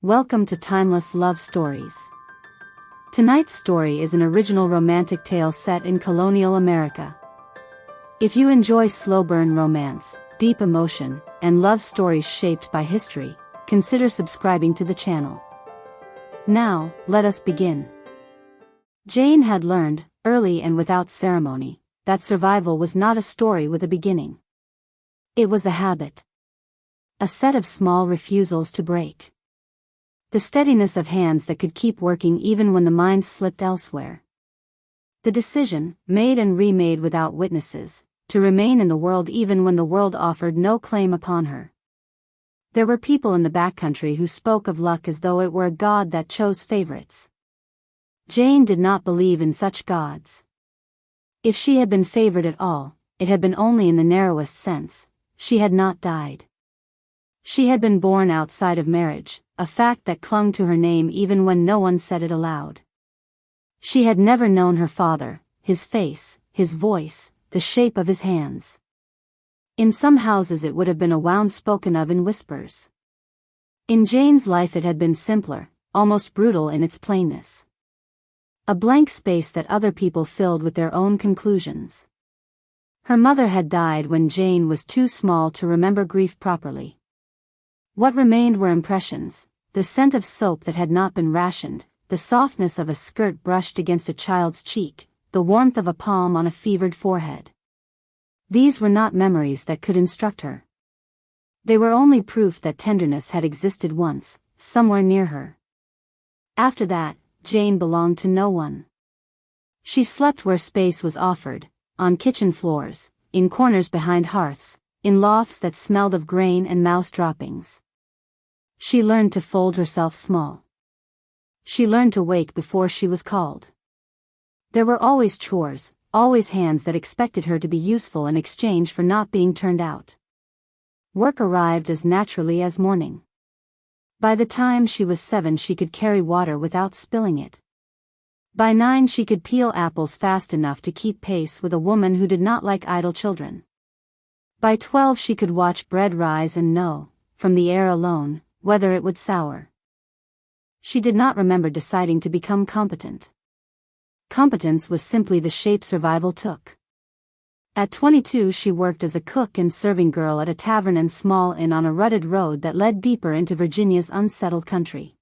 Welcome to Timeless Love Stories. Tonight's story is an original romantic tale set in colonial America. If you enjoy slow-burn romance, deep emotion, and love stories shaped by history, consider subscribing to the channel. Now, let us begin. Jane had learned, early and without ceremony, that survival was not a story with a beginning. It was a habit. A set of small refusals to break. The steadiness of hands that could keep working even when the mind slipped elsewhere. The decision, made and remade without witnesses, to remain in the world even when the world offered no claim upon her. There were people in the backcountry who spoke of luck as though it were a god that chose favorites. Jane did not believe in such gods. If she had been favored at all, it had been only in the narrowest sense. She had not died. She had been born outside of marriage, a fact that clung to her name even when no one said it aloud. She had never known her father, his face, his voice, the shape of his hands. In some houses it would have been a wound spoken of in whispers. In Jane's life it had been simpler, almost brutal in its plainness. A blank space that other people filled with their own conclusions. Her mother had died when Jane was too small to remember grief properly. What remained were impressions, the scent of soap that had not been rationed, the softness of a skirt brushed against a child's cheek, the warmth of a palm on a fevered forehead. These were not memories that could instruct her. They were only proof that tenderness had existed once, somewhere near her. After that, Jane belonged to no one. She slept where space was offered, on kitchen floors, in corners behind hearths, in lofts that smelled of grain and mouse droppings. She learned to fold herself small. She learned to wake before she was called. There were always chores, always hands that expected her to be useful in exchange for not being turned out. Work arrived as naturally as morning. By the time she was 7 she could carry water without spilling it. By 9 she could peel apples fast enough to keep pace with a woman who did not like idle children. By 12 she could watch bread rise and know, from the air alone, whether it would sour. She did not remember deciding to become competent. Competence was simply the shape survival took. At 22 she worked as a cook and serving girl at a tavern and small inn on a rutted road that led deeper into Virginia's unsettled country.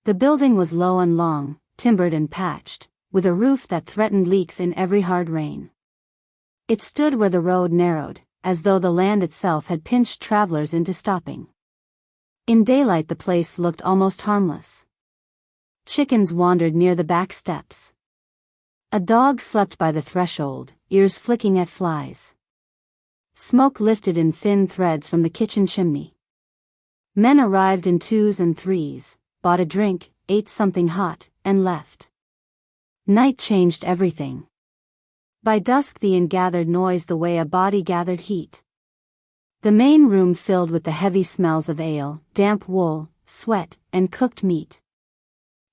The building was low and long, timbered and patched, with a roof that threatened leaks in every hard rain. It stood where the road narrowed, as though the land itself had pinched travelers into stopping. In daylight the place looked almost harmless. Chickens wandered near the back steps. A dog slept by the threshold, ears flicking at flies. Smoke lifted in thin threads from the kitchen chimney. Men arrived in 2s and 3s, bought a drink, ate something hot, and left. Night changed everything. By dusk the inn gathered noise the way a body gathered heat. The main room filled with the heavy smells of ale, damp wool, sweat, and cooked meat.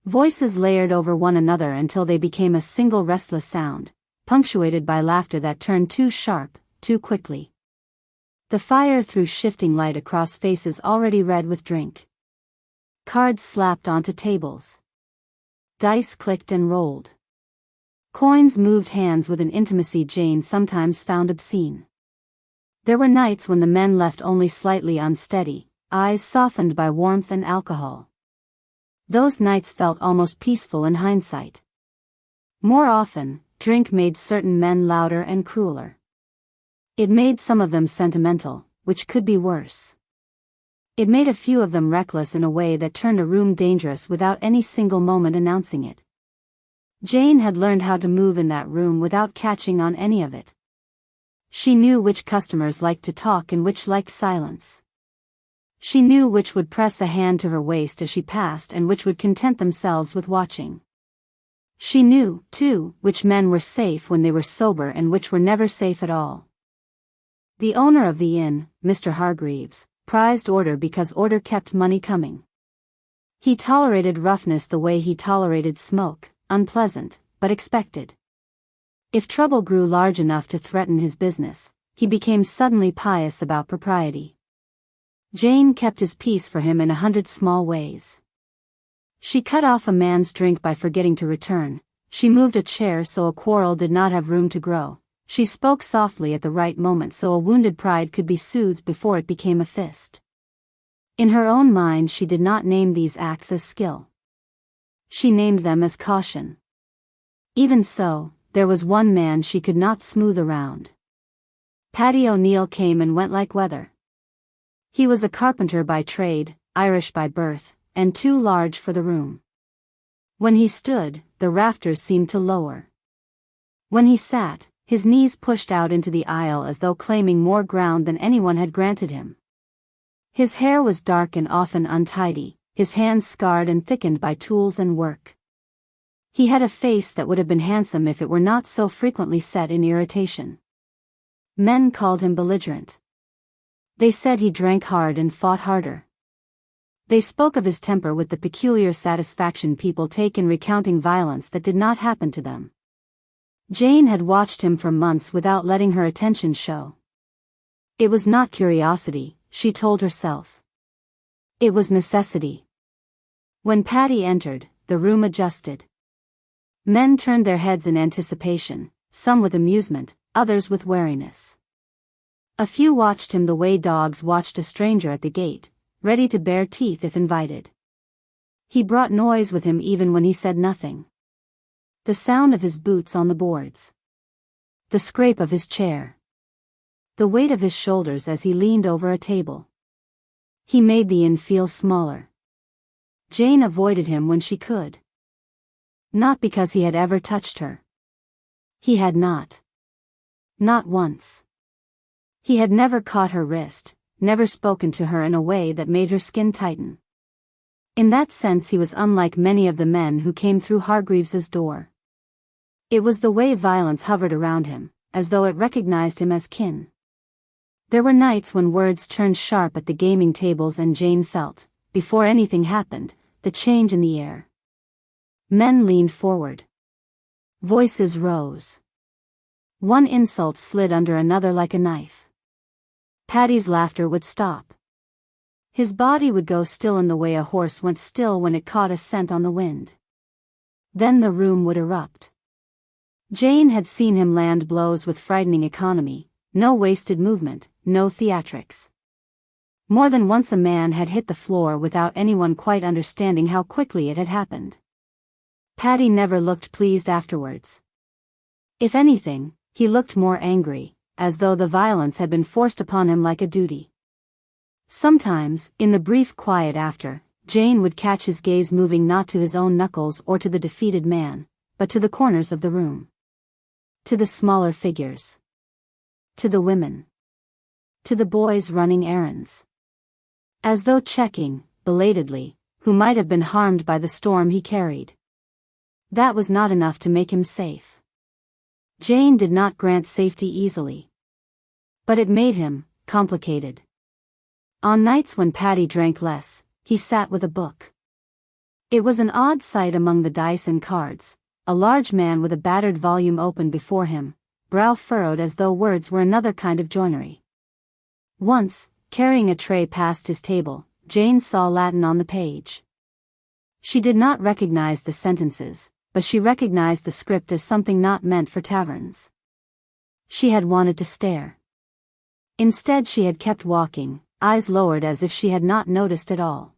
Voices layered over one another until they became a single restless sound, punctuated by laughter that turned too sharp, too quickly. The fire threw shifting light across faces already red with drink. Cards slapped onto tables. Dice clicked and rolled. Coins moved hands with an intimacy Jane sometimes found obscene. There were nights when the men left only slightly unsteady, eyes softened by warmth and alcohol. Those nights felt almost peaceful in hindsight. More often, drink made certain men louder and crueler. It made some of them sentimental, which could be worse. It made a few of them reckless in a way that turned a room dangerous without any single moment announcing it. Jane had learned how to move in that room without catching on any of it. She knew which customers liked to talk and which liked silence. She knew which would press a hand to her waist as she passed and which would content themselves with watching. She knew, too, which men were safe when they were sober and which were never safe at all. The owner of the inn, Mr. Hargreaves, prized order because order kept money coming. He tolerated roughness the way he tolerated smoke, unpleasant, but expected. If trouble grew large enough to threaten his business, he became suddenly pious about propriety. Jane kept his peace for him in 100 small ways. She cut off a man's drink by forgetting to return. She moved a chair so a quarrel did not have room to grow. She spoke softly at the right moment so a wounded pride could be soothed before it became a fist. In her own mind she did not name these acts as skill. She named them as caution. Even so, there was one man she could not smooth around. Paddy O'Neil came and went like weather. He was a carpenter by trade, Irish by birth, and too large for the room. When he stood, the rafters seemed to lower. When he sat, his knees pushed out into the aisle as though claiming more ground than anyone had granted him. His hair was dark and often untidy, his hands scarred and thickened by tools and work. He had a face that would have been handsome if it were not so frequently set in irritation. Men called him belligerent. They said he drank hard and fought harder. They spoke of his temper with the peculiar satisfaction people take in recounting violence that did not happen to them. Jane had watched him for months without letting her attention show. It was not curiosity, she told herself. It was necessity. When Paddy entered, the room adjusted. Men turned their heads in anticipation, some with amusement, others with wariness. A few watched him the way dogs watched a stranger at the gate, ready to bare teeth if invited. He brought noise with him even when he said nothing. The sound of his boots on the boards. The scrape of his chair. The weight of his shoulders as he leaned over a table. He made the inn feel smaller. Jane avoided him when she could. Not because he had ever touched her. He had not. Not once. He had never caught her wrist, never spoken to her in a way that made her skin tighten. In that sense he was unlike many of the men who came through Hargreaves's door. It was the way violence hovered around him, as though it recognized him as kin. There were nights when words turned sharp at the gaming tables and Jane felt, before anything happened, the change in the air. Men leaned forward. Voices rose. One insult slid under another like a knife. Paddy's laughter would stop. His body would go still in the way a horse went still when it caught a scent on the wind. Then the room would erupt. Jane had seen him land blows with frightening economy, no wasted movement, no theatrics. More than once a man had hit the floor without anyone quite understanding how quickly it had happened. Paddy never looked pleased afterwards. If anything, he looked more angry, as though the violence had been forced upon him like a duty. Sometimes, in the brief quiet after, Jane would catch his gaze moving not to his own knuckles or to the defeated man, but to the corners of the room. To the smaller figures. To the women. To the boys running errands. As though checking, belatedly, who might have been harmed by the storm he carried. That was not enough to make him safe. Jane did not grant safety easily. But it made him complicated. On nights when Paddy drank less, he sat with a book. It was an odd sight among the dice and cards, a large man with a battered volume open before him, brow furrowed as though words were another kind of joinery. Once, carrying a tray past his table, Jane saw Latin on the page. She did not recognize the sentences, but she recognized the script as something not meant for taverns. She had wanted to stare. Instead she had kept walking, eyes lowered as if she had not noticed at all.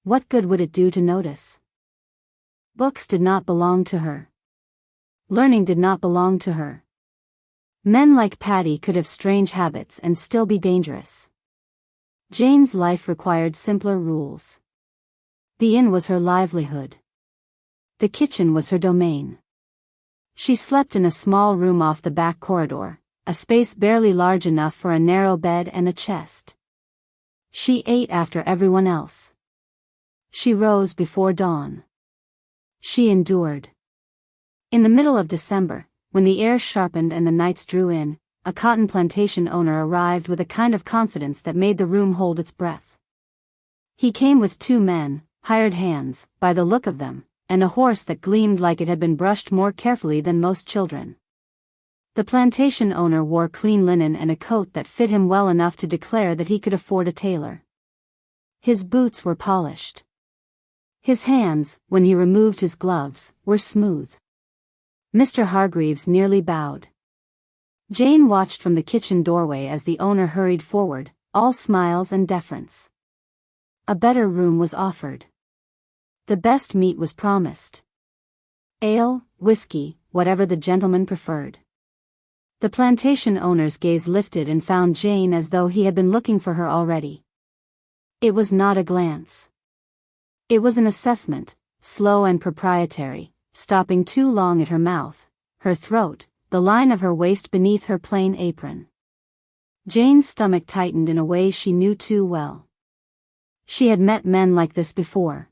What good would it do to notice? Books did not belong to her. Learning did not belong to her. Men like Paddy could have strange habits and still be dangerous. Jane's life required simpler rules. The inn was her livelihood. The kitchen was her domain. She slept in a small room off the back corridor, a space barely large enough for a narrow bed and a chest. She ate after everyone else. She rose before dawn. She endured. In the middle of December, when the air sharpened and the nights drew in, a cotton plantation owner arrived with a kind of confidence that made the room hold its breath. He came with 2 men, hired hands, by the look of them, and a horse that gleamed like it had been brushed more carefully than most children. The plantation owner wore clean linen and a coat that fit him well enough to declare that he could afford a tailor. His boots were polished. His hands, when he removed his gloves, were smooth. Mr. Hargreaves nearly bowed. Jane watched from the kitchen doorway as the owner hurried forward, all smiles and deference. A better room was offered. The best meat was promised. Ale, whiskey, whatever the gentleman preferred. The plantation owner's gaze lifted and found Jane as though he had been looking for her already. It was not a glance. It was an assessment, slow and proprietary, stopping too long at her mouth, her throat, the line of her waist beneath her plain apron. Jane's stomach tightened in a way she knew too well. She had met men like this before.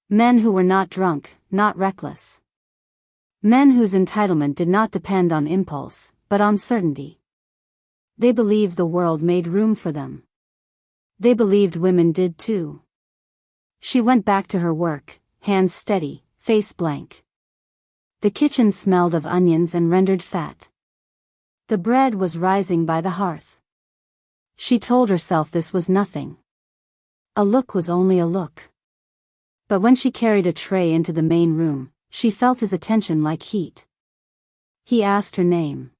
Men who were not drunk, not reckless. Men whose entitlement did not depend on impulse, but on certainty. They believed the world made room for them. They believed women did too. She went back to her work, hands steady, face blank. The kitchen smelled of onions and rendered fat. The bread was rising by the hearth. She told herself this was nothing. A look was only a look. But when she carried a tray into the main room, she felt his attention like heat. He asked her name.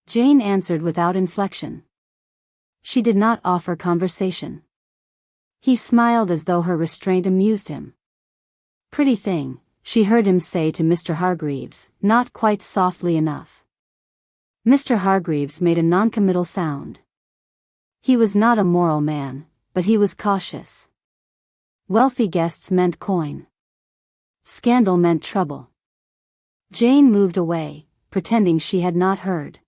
Jane answered without inflection. She did not offer conversation. He smiled as though her restraint amused him. Pretty thing, she heard him say to Mr. Hargreaves, not quite softly enough. Mr. Hargreaves made a noncommittal sound. He was not a moral man, but he was cautious. Wealthy guests meant coin. Scandal meant trouble. Jane moved away, pretending she had not heard.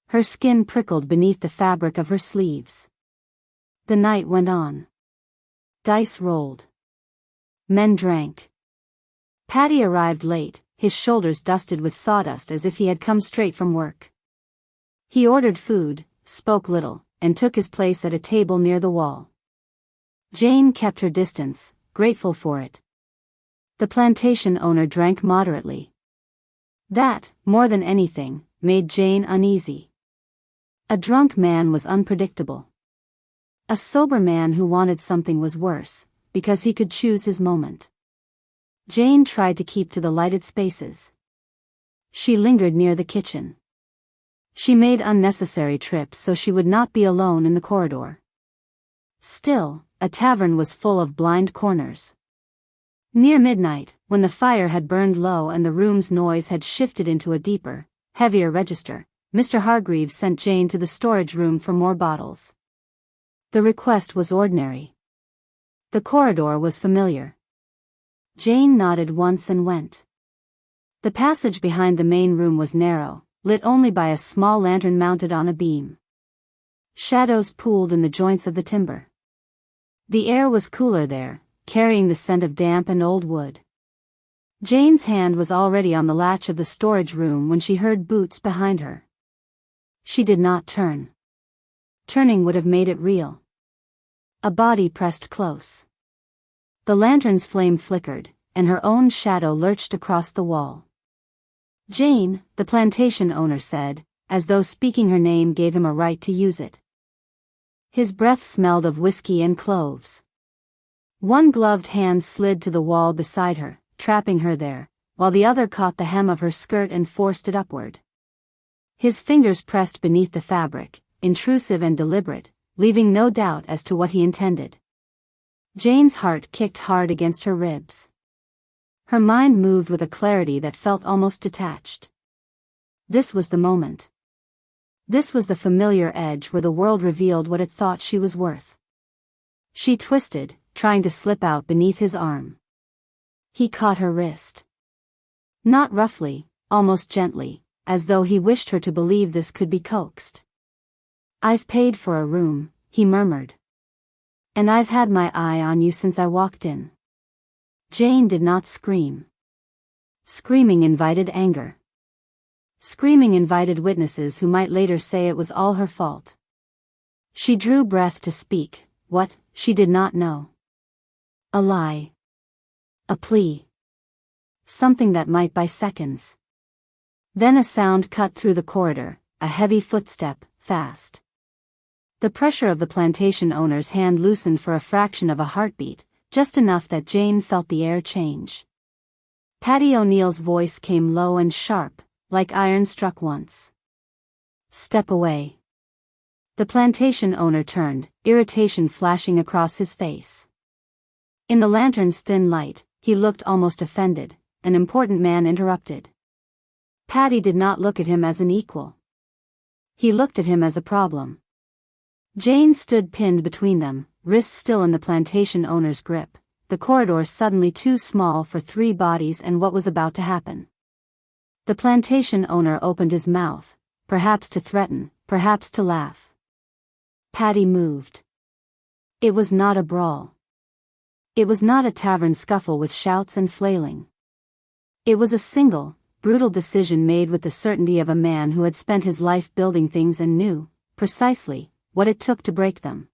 Her skin prickled beneath the fabric of her sleeves. The night went on. Dice rolled. Men drank. Paddy arrived late, his shoulders dusted with sawdust as if he had come straight from work. He ordered food, spoke little, and took his place at a table near the wall. Jane kept her distance, grateful for it. The plantation owner drank moderately. That, more than anything, made Jane uneasy. A drunk man was unpredictable. A sober man who wanted something was worse, because he could choose his moment. Jane tried to keep to the lighted spaces. She lingered near the kitchen. She made unnecessary trips so she would not be alone in the corridor. Still, a tavern was full of blind corners. Near midnight, when the fire had burned low and the room's noise had shifted into a deeper, heavier register, Mr. Hargreaves sent Jane to the storage room for more bottles. The request was ordinary. The corridor was familiar. Jane nodded once and went. The passage behind the main room was narrow, lit only by a small lantern mounted on a beam. Shadows pooled in the joints of the timber. The air was cooler there, carrying the scent of damp and old wood. Jane's hand was already on the latch of the storage room when she heard boots behind her. She did not turn. Turning would have made it real. A body pressed close. The lantern's flame flickered, and her own shadow lurched across the wall. Jane, the plantation owner said, as though speaking her name gave him a right to use it. His breath smelled of whiskey and cloves. One gloved hand slid to the wall beside her, trapping her there, while the other caught the hem of her skirt and forced it upward. His fingers pressed beneath the fabric, intrusive and deliberate, leaving no doubt as to what he intended. Jane's heart kicked hard against her ribs. Her mind moved with a clarity that felt almost detached. This was the moment. This was the familiar edge where the world revealed what it thought she was worth. She twisted, trying to slip out beneath his arm. He caught her wrist. Not roughly, almost gently, as though he wished her to believe this could be coaxed. "I've paid for a room," he murmured. "And I've had my eye on you since I walked in." Jane did not scream. Screaming invited anger. Screaming invited witnesses who might later say it was all her fault. She drew breath to speak, what, she did not know. A lie. A plea. Something that might buy seconds. Then a sound cut through the corridor, a heavy footstep, fast. The pressure of the plantation owner's hand loosened for a fraction of a heartbeat, just enough that Jane felt the air change. Paddy O'Neil's voice came low and sharp, like iron struck once. "Step away." The plantation owner turned, irritation flashing across his face. In the lantern's thin light, he looked almost offended. An important man interrupted. Paddy did not look at him as an equal. He looked at him as a problem. Jane stood pinned between them, wrists still in the plantation owner's grip, the corridor suddenly too small for 3 bodies and what was about to happen. The plantation owner opened his mouth, perhaps to threaten, perhaps to laugh. Paddy moved. It was not a brawl. It was not a tavern scuffle with shouts and flailing. It was a single, brutal decision made with the certainty of a man who had spent his life building things and knew, precisely, what it took to break them.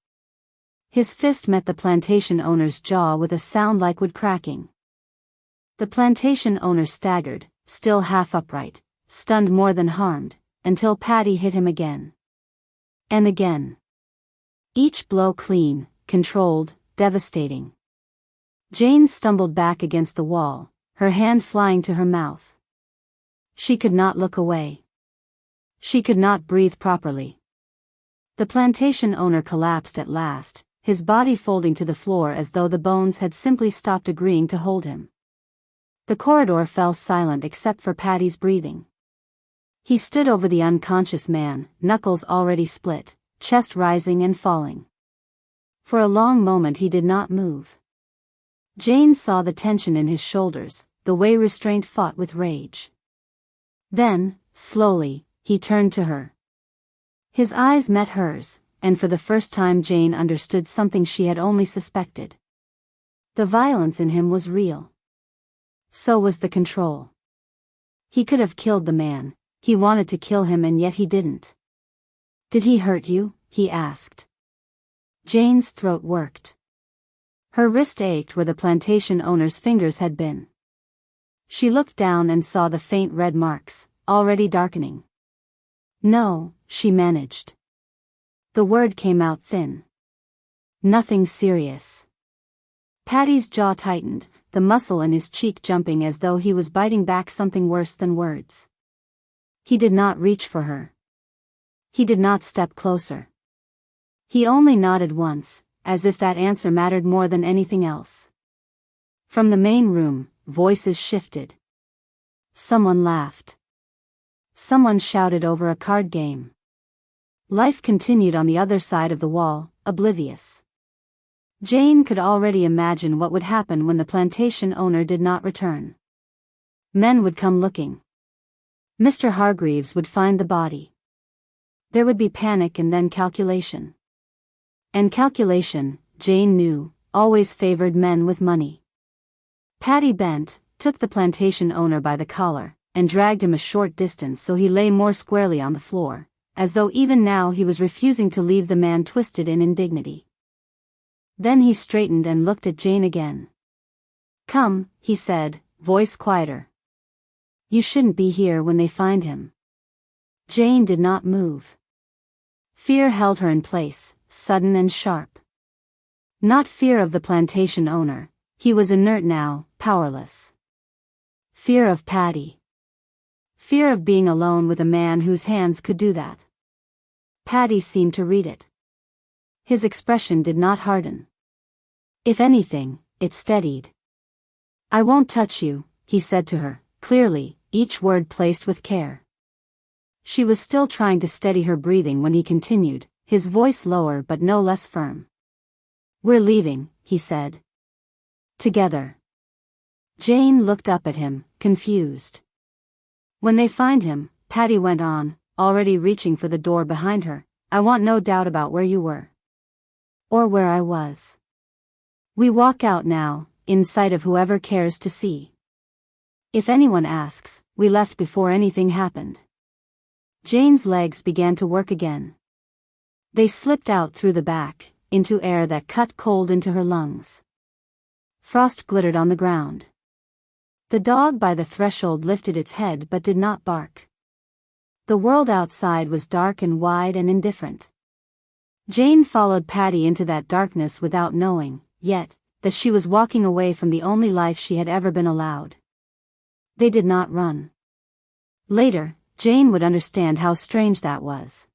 His fist met the plantation owner's jaw with a sound like wood cracking. The plantation owner staggered, still half upright, stunned more than harmed, until Paddy hit him again. And again. Each blow clean, controlled, devastating. Jane stumbled back against the wall, her hand flying to her mouth. She could not look away. She could not breathe properly. The plantation owner collapsed at last, his body folding to the floor as though the bones had simply stopped agreeing to hold him. The corridor fell silent except for Paddy's breathing. He stood over the unconscious man, knuckles already split, chest rising and falling. For a long moment he did not move. Jane saw the tension in his shoulders, the way restraint fought with rage. Then, slowly, he turned to her. His eyes met hers, and for the first time Jane understood something she had only suspected. The violence in him was real. So was the control. He could have killed the man, he wanted to kill him and yet he didn't. "Did he hurt you?" he asked. Jane's throat worked. Her wrist ached where the plantation owner's fingers had been. She looked down and saw the faint red marks, already darkening. "No," she managed. The word came out thin. "Nothing serious." Paddy's jaw tightened, the muscle in his cheek jumping as though he was biting back something worse than words. He did not reach for her. He did not step closer. He only nodded once, as if that answer mattered more than anything else. From the main room, voices shifted. Someone laughed. Someone shouted over a card game. Life continued on the other side of the wall, oblivious. Jane could already imagine what would happen when the plantation owner did not return. Men would come looking. Mr. Hargreaves would find the body. There would be panic and then calculation. And calculation, Jane knew, always favored men with money. Paddy bent, took the plantation owner by the collar, and dragged him a short distance so he lay more squarely on the floor, as though even now he was refusing to leave the man twisted in indignity. Then he straightened and looked at Jane again. "Come," he said, voice quieter. "You shouldn't be here when they find him." Jane did not move. Fear held her in place, sudden and sharp. Not fear of the plantation owner, he was inert now, powerless. Fear of Paddy. Fear of being alone with a man whose hands could do that. Paddy seemed to read it. His expression did not harden. If anything, it steadied. "I won't touch you," he said to her, clearly, each word placed with care. She was still trying to steady her breathing when he continued, his voice lower but no less firm. "We're leaving," he said. "Together." Jane looked up at him, confused. "When they find him," Paddy went on, already reaching for the door behind her, "I want no doubt about where you were. Or where I was. We walk out now, in sight of whoever cares to see. If anyone asks, we left before anything happened." Jane's legs began to work again. They slipped out through the back, into air that cut cold into her lungs. Frost glittered on the ground. The dog by the threshold lifted its head but did not bark. The world outside was dark and wide and indifferent. Jane followed Paddy into that darkness without knowing, yet, that she was walking away from the only life she had ever been allowed. They did not run. Later, Jane would understand how strange that was.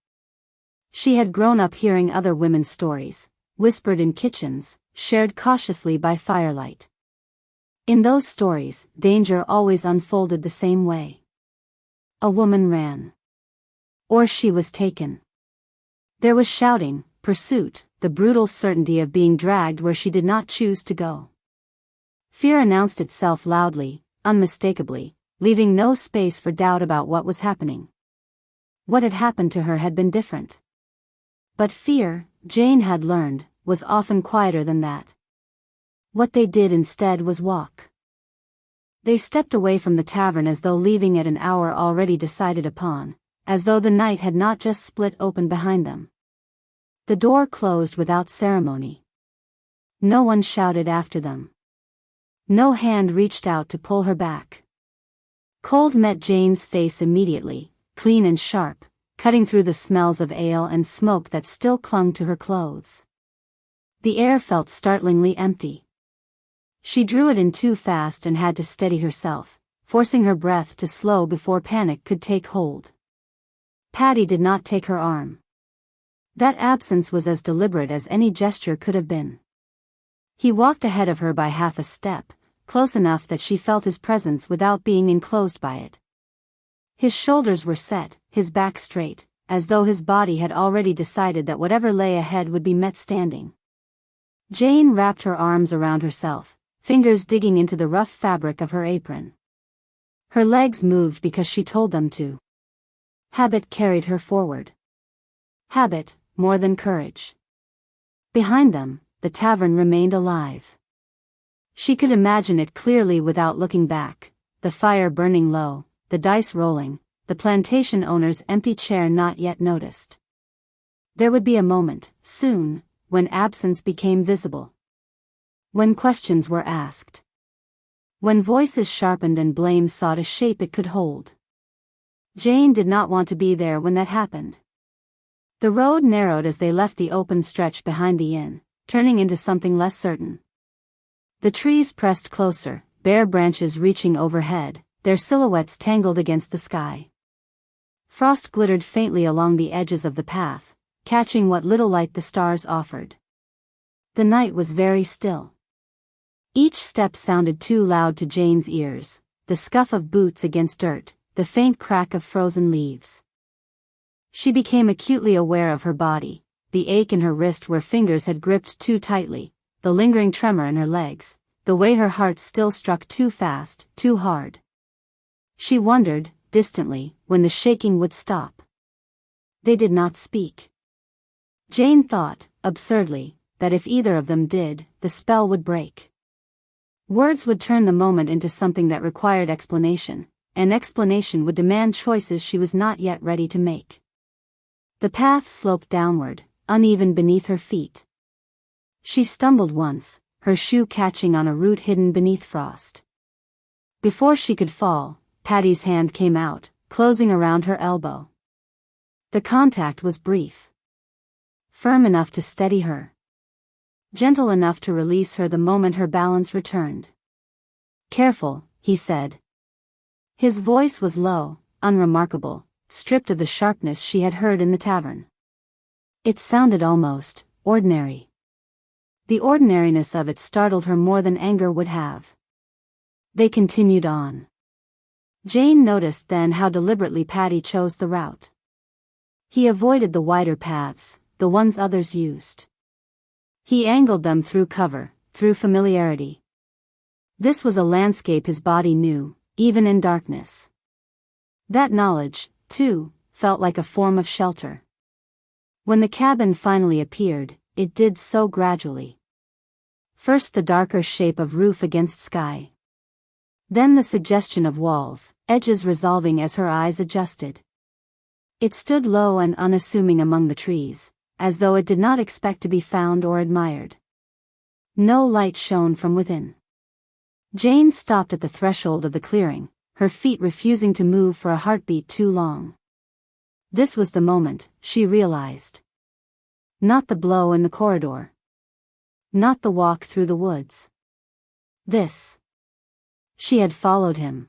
She had grown up hearing other women's stories, whispered in kitchens, shared cautiously by firelight. In those stories, danger always unfolded the same way. A woman ran. Or she was taken. There was shouting, pursuit, the brutal certainty of being dragged where she did not choose to go. Fear announced itself loudly, unmistakably, leaving no space for doubt about what was happening. What had happened to her had been different. But fear, Jane had learned, was often quieter than that. What they did instead was walk. They stepped away from the tavern as though leaving at an hour already decided upon, as though the night had not just split open behind them. The door closed without ceremony. No one shouted after them. No hand reached out to pull her back. Cold met Jane's face immediately, clean and sharp, cutting through the smells of ale and smoke that still clung to her clothes. The air felt startlingly empty. She drew it in too fast and had to steady herself, forcing her breath to slow before panic could take hold. Paddy did not take her arm. That absence was as deliberate as any gesture could have been. He walked ahead of her by half a step, close enough that she felt his presence without being enclosed by it. His shoulders were set, his back straight, as though his body had already decided that whatever lay ahead would be met standing. Jane wrapped her arms around herself, fingers digging into the rough fabric of her apron. Her legs moved because she told them to. Habit carried her forward. Habit, more than courage. Behind them, the tavern remained alive. She could imagine it clearly without looking back, the fire burning low, the dice rolling, the plantation owner's empty chair not yet noticed. There would be a moment, soon, when absence became visible. When questions were asked. When voices sharpened and blame sought a shape it could hold. Jane did not want to be there when that happened. The road narrowed as they left the open stretch behind the inn, turning into something less certain. The trees pressed closer, bare branches reaching overhead, their silhouettes tangled against the sky. Frost glittered faintly along the edges of the path, catching what little light the stars offered. The night was very still. Each step sounded too loud to Jane's ears, the scuff of boots against dirt, the faint crack of frozen leaves. She became acutely aware of her body, the ache in her wrist where fingers had gripped too tightly, the lingering tremor in her legs, the way her heart still struck too fast, too hard. She wondered, distantly, when the shaking would stop. They did not speak. Jane thought, absurdly, that if either of them did, the spell would break. Words would turn the moment into something that required explanation, and explanation would demand choices she was not yet ready to make. The path sloped downward, uneven beneath her feet. She stumbled once, her shoe catching on a root hidden beneath frost. Before she could fall, Paddy's hand came out, closing around her elbow. The contact was brief. Firm enough to steady her. Gentle enough to release her the moment her balance returned. "Careful," he said. His voice was low, unremarkable, stripped of the sharpness she had heard in the tavern. It sounded almost ordinary. The ordinariness of it startled her more than anger would have. They continued on. Jane noticed then how deliberately Paddy chose the route. He avoided the wider paths, the ones others used. He angled them through cover, through familiarity. This was a landscape his body knew, even in darkness. That knowledge, too, felt like a form of shelter. When the cabin finally appeared, it did so gradually. First the darker shape of roof against sky. Then the suggestion of walls, edges resolving as her eyes adjusted. It stood low and unassuming among the trees, as though it did not expect to be found or admired. No light shone from within. Jane stopped at the threshold of the clearing, her feet refusing to move for a heartbeat too long. This was the moment, she realized. Not the blow in the corridor. Not the walk through the woods. This. She had followed him.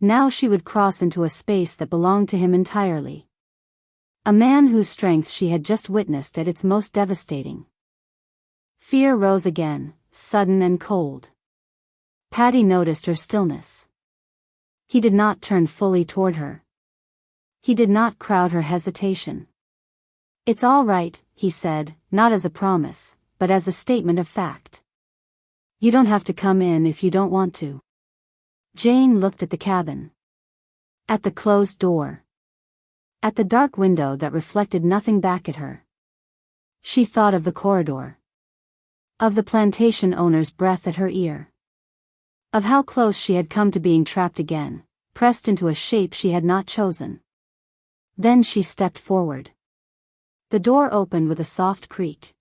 Now she would cross into a space that belonged to him entirely. A man whose strength she had just witnessed at its most devastating. Fear rose again, sudden and cold. Paddy noticed her stillness. He did not turn fully toward her. He did not crowd her hesitation. "It's all right," he said, not as a promise, but as a statement of fact. "You don't have to come in if you don't want to." Jane looked at the cabin. At the closed door. At the dark window that reflected nothing back at her. She thought of the corridor. Of the plantation owner's breath at her ear. Of how close she had come to being trapped again, pressed into a shape she had not chosen. Then she stepped forward. The door opened with a soft creak.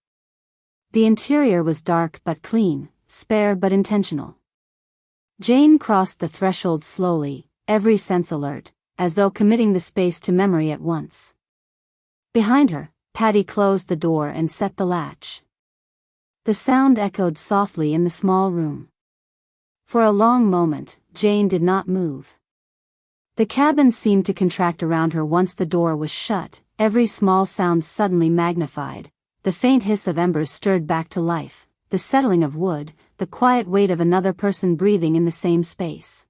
The interior was dark but clean, spare but intentional. Jane crossed the threshold slowly, every sense alert, as though committing the space to memory at once. Behind her, Paddy closed the door and set the latch. The sound echoed softly in the small room. For a long moment, Jane did not move. The cabin seemed to contract around her once the door was shut, every small sound suddenly magnified, the faint hiss of embers stirred back to life, the settling of wood, the quiet weight of another person breathing in the same space.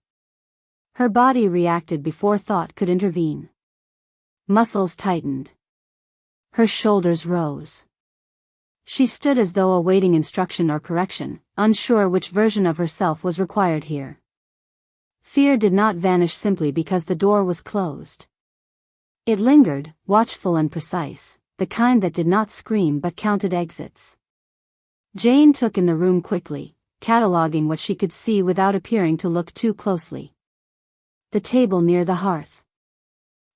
Her body reacted before thought could intervene. Muscles tightened. Her shoulders rose. She stood as though awaiting instruction or correction, unsure which version of herself was required here. Fear did not vanish simply because the door was closed. It lingered, watchful and precise, the kind that did not scream but counted exits. Jane took in the room quickly, cataloging what she could see without appearing to look too closely. The table near the hearth.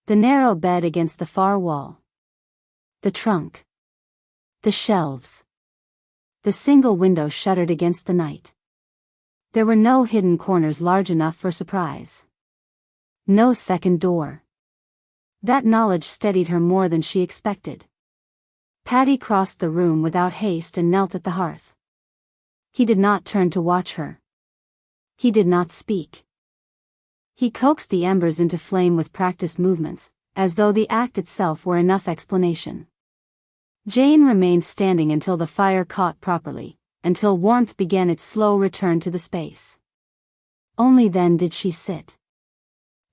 The narrow bed against the far wall. The trunk. The shelves. The single window shuttered against the night. There were no hidden corners large enough for surprise. No second door. That knowledge steadied her more than she expected. Paddy crossed the room without haste and knelt at the hearth. He did not turn to watch her. He did not speak. He coaxed the embers into flame with practiced movements, as though the act itself were enough explanation. Jane remained standing until the fire caught properly, until warmth began its slow return to the space. Only then did she sit.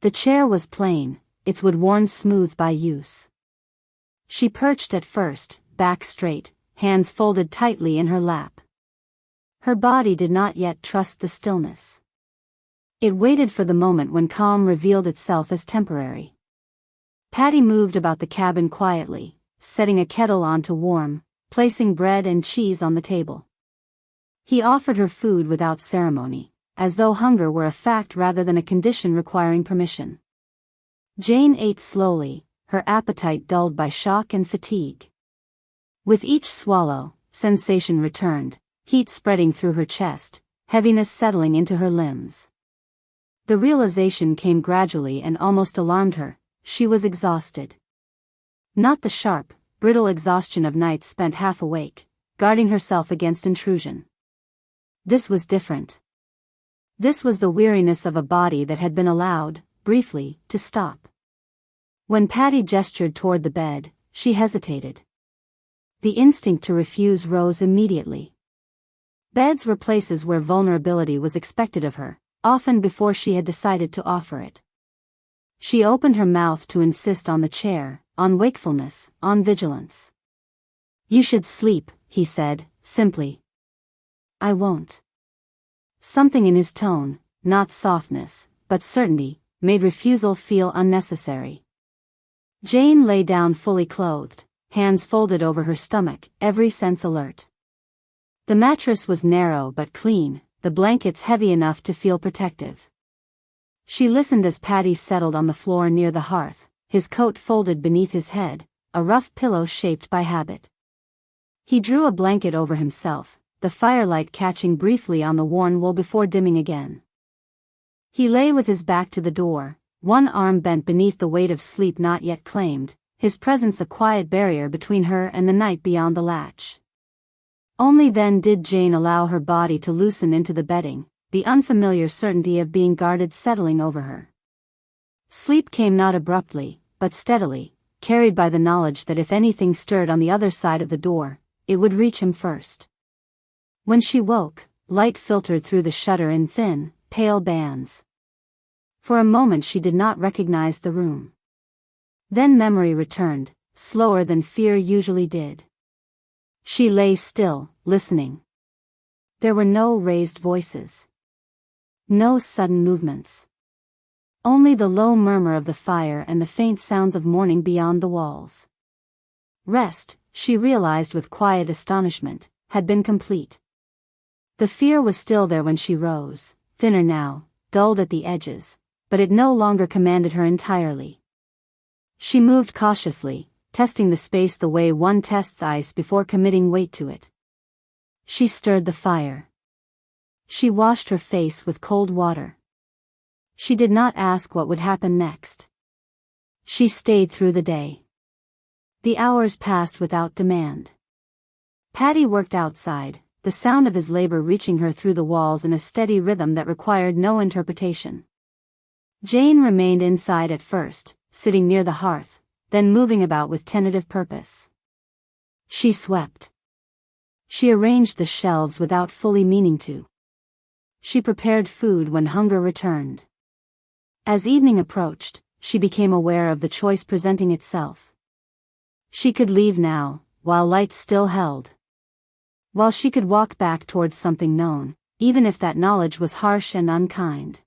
The chair was plain, its wood worn smooth by use. She perched at first, back straight, hands folded tightly in her lap. Her body did not yet trust the stillness. It waited for the moment when calm revealed itself as temporary. Paddy moved about the cabin quietly, setting a kettle on to warm, placing bread and cheese on the table. He offered her food without ceremony, as though hunger were a fact rather than a condition requiring permission. Jane ate slowly, her appetite dulled by shock and fatigue. With each swallow, sensation returned, heat spreading through her chest, heaviness settling into her limbs. The realization came gradually and almost alarmed her: she was exhausted. Not the sharp, brittle exhaustion of nights spent half awake, guarding herself against intrusion. This was different. This was the weariness of a body that had been allowed, briefly, to stop. When Paddy gestured toward the bed, she hesitated. The instinct to refuse rose immediately. Beds were places where vulnerability was expected of her, often before she had decided to offer it. She opened her mouth to insist on the chair, on wakefulness, on vigilance. "You should sleep," he said, simply. "I won't." Something in his tone, not softness, but certainty, made refusal feel unnecessary. Jane lay down fully clothed, hands folded over her stomach, every sense alert. The mattress was narrow but clean, the blankets heavy enough to feel protective. She listened as Paddy settled on the floor near the hearth, his coat folded beneath his head, a rough pillow shaped by habit. He drew a blanket over himself, the firelight catching briefly on the worn wool before dimming again. He lay with his back to the door, one arm bent beneath the weight of sleep not yet claimed, his presence a quiet barrier between her and the night beyond the latch. Only then did Jane allow her body to loosen into the bedding, the unfamiliar certainty of being guarded settling over her. Sleep came not abruptly, but steadily, carried by the knowledge that if anything stirred on the other side of the door, it would reach him first. When she woke, light filtered through the shutter in thin, pale bands. For a moment she did not recognize the room. Then memory returned, slower than fear usually did. She lay still, listening. There were no raised voices. No sudden movements. Only the low murmur of the fire and the faint sounds of morning beyond the walls. Rest, she realized with quiet astonishment, had been complete. The fear was still there when she rose, thinner now, dulled at the edges, but it no longer commanded her entirely. She moved cautiously, testing the space the way one tests ice before committing weight to it. She stirred the fire. She washed her face with cold water. She did not ask what would happen next. She stayed through the day. The hours passed without demand. Paddy worked outside, the sound of his labor reaching her through the walls in a steady rhythm that required no interpretation. Jane remained inside at first, sitting near the hearth, then moving about with tentative purpose. She swept. She arranged the shelves without fully meaning to. She prepared food when hunger returned. As evening approached, she became aware of the choice presenting itself. She could leave now, while light still held. While she could walk back towards something known, even if that knowledge was harsh and unkind.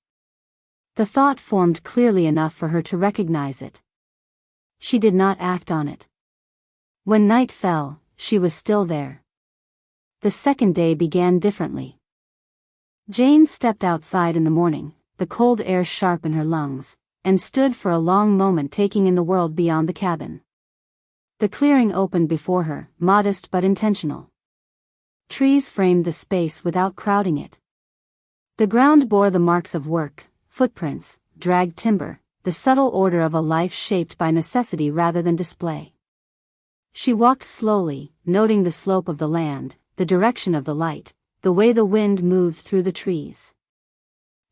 The thought formed clearly enough for her to recognize it. She did not act on it. When night fell, she was still there. The second day began differently. Jane stepped outside in the morning, the cold air sharp in her lungs, and stood for a long moment taking in the world beyond the cabin. The clearing opened before her, modest but intentional. Trees framed the space without crowding it. The ground bore the marks of work, footprints, dragged timber, the subtle order of a life shaped by necessity rather than display. She walked slowly, noting the slope of the land, the direction of the light, the way the wind moved through the trees.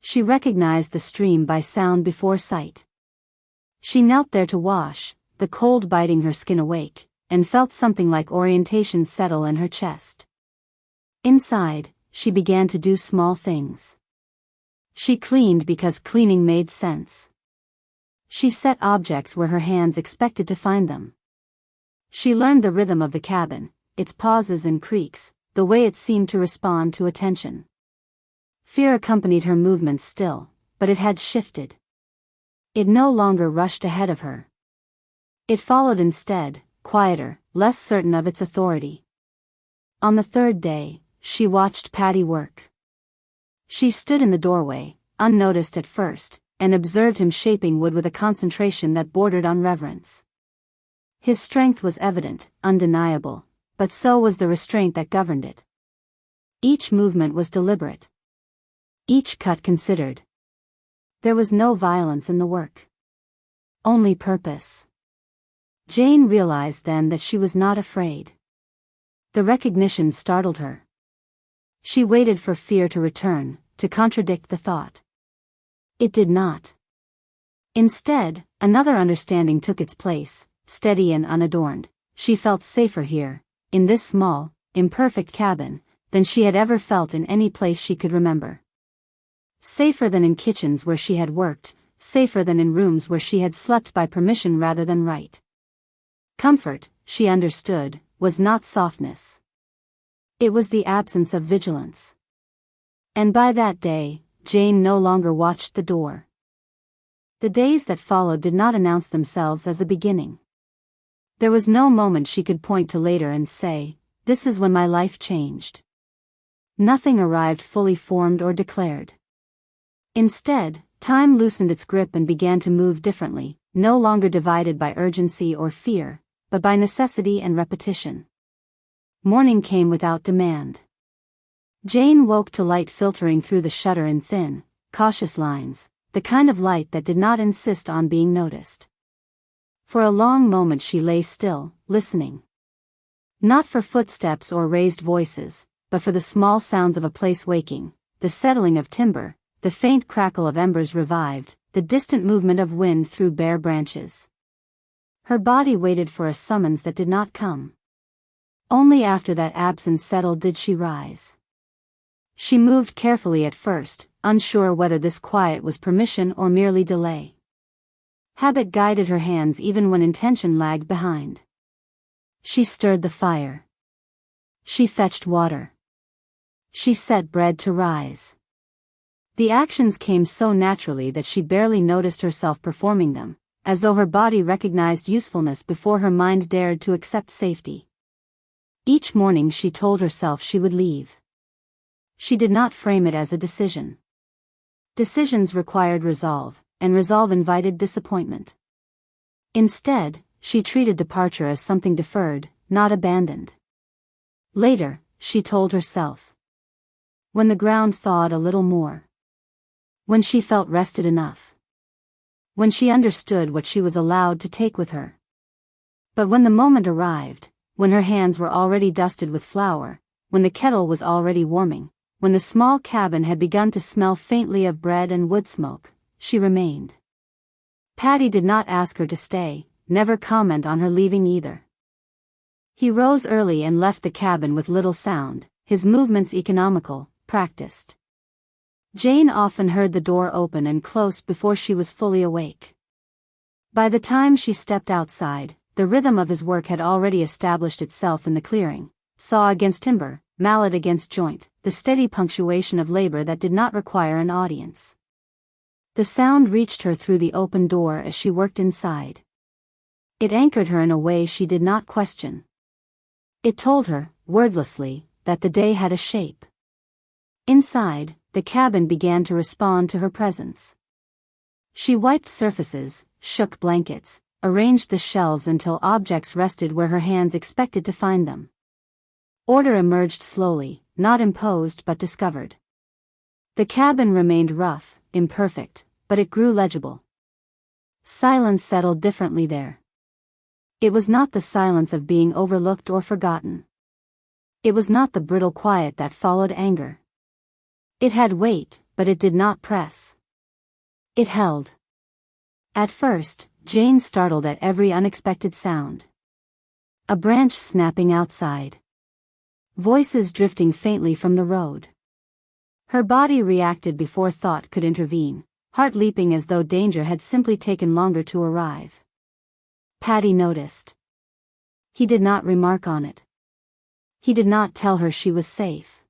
She recognized the stream by sound before sight. She knelt there to wash, the cold biting her skin awake, and felt something like orientation settle in her chest. Inside, she began to do small things. She cleaned because cleaning made sense. She set objects where her hands expected to find them. She learned the rhythm of the cabin, its pauses and creaks, the way it seemed to respond to attention. Fear accompanied her movements still, but it had shifted. It no longer rushed ahead of her. It followed instead, quieter, less certain of its authority. On the third day, she watched Paddy work. She stood in the doorway, unnoticed at first, and observed him shaping wood with a concentration that bordered on reverence. His strength was evident, undeniable, but so was the restraint that governed it. Each movement was deliberate. Each cut considered. There was no violence in the work. Only purpose. Jane realized then that she was not afraid. The recognition startled her. She waited for fear to return, to contradict the thought. It did not. Instead, another understanding took its place, steady and unadorned. She felt safer here, in this small, imperfect cabin, than she had ever felt in any place she could remember. Safer than in kitchens where she had worked, safer than in rooms where she had slept by permission rather than right. Comfort, she understood, was not softness. It was the absence of vigilance. And by that day, Jane no longer watched the door. The days that followed did not announce themselves as a beginning. There was no moment she could point to later and say, "This is when my life changed." Nothing arrived fully formed or declared. Instead, time loosened its grip and began to move differently, no longer divided by urgency or fear, but by necessity and repetition. Morning came without demand. Jane woke to light filtering through the shutter in thin, cautious lines, the kind of light that did not insist on being noticed. For a long moment she lay still, listening. Not for footsteps or raised voices, but for the small sounds of a place waking, the settling of timber, the faint crackle of embers revived, the distant movement of wind through bare branches. Her body waited for a summons that did not come. Only after that absence settled did she rise. She moved carefully at first, unsure whether this quiet was permission or merely delay. Habit guided her hands even when intention lagged behind. She stirred the fire. She fetched water. She set bread to rise. The actions came so naturally that she barely noticed herself performing them, as though her body recognized usefulness before her mind dared to accept safety. Each morning she told herself she would leave. She did not frame it as a decision. Decisions required resolve, and resolve invited disappointment. Instead, she treated departure as something deferred, not abandoned. Later, she told herself. When the ground thawed a little more. When she felt rested enough. When she understood what she was allowed to take with her. But when the moment arrived, when her hands were already dusted with flour, when the kettle was already warming, when the small cabin had begun to smell faintly of bread and wood smoke, she remained. Paddy did not ask her to stay, never comment on her leaving either. He rose early and left the cabin with little sound, his movements economical, practiced. Jane often heard the door open and close before she was fully awake. By the time she stepped outside, the rhythm of his work had already established itself in the clearing, saw against timber, mallet against joint, the steady punctuation of labor that did not require an audience. The sound reached her through the open door as she worked inside. It anchored her in a way she did not question. It told her, wordlessly, that the day had a shape. Inside, the cabin began to respond to her presence. She wiped surfaces, shook blankets, arranged the shelves until objects rested where her hands expected to find them. Order emerged slowly, not imposed but discovered. The cabin remained rough, imperfect, but it grew legible. Silence settled differently there. It was not the silence of being overlooked or forgotten. It was not the brittle quiet that followed anger. It had weight, but it did not press. It held. At first, Jane startled at every unexpected sound. A branch snapping outside. Voices drifting faintly from the road. Her body reacted before thought could intervene, heart leaping as though danger had simply taken longer to arrive. Paddy noticed. He did not remark on it. He did not tell her she was safe.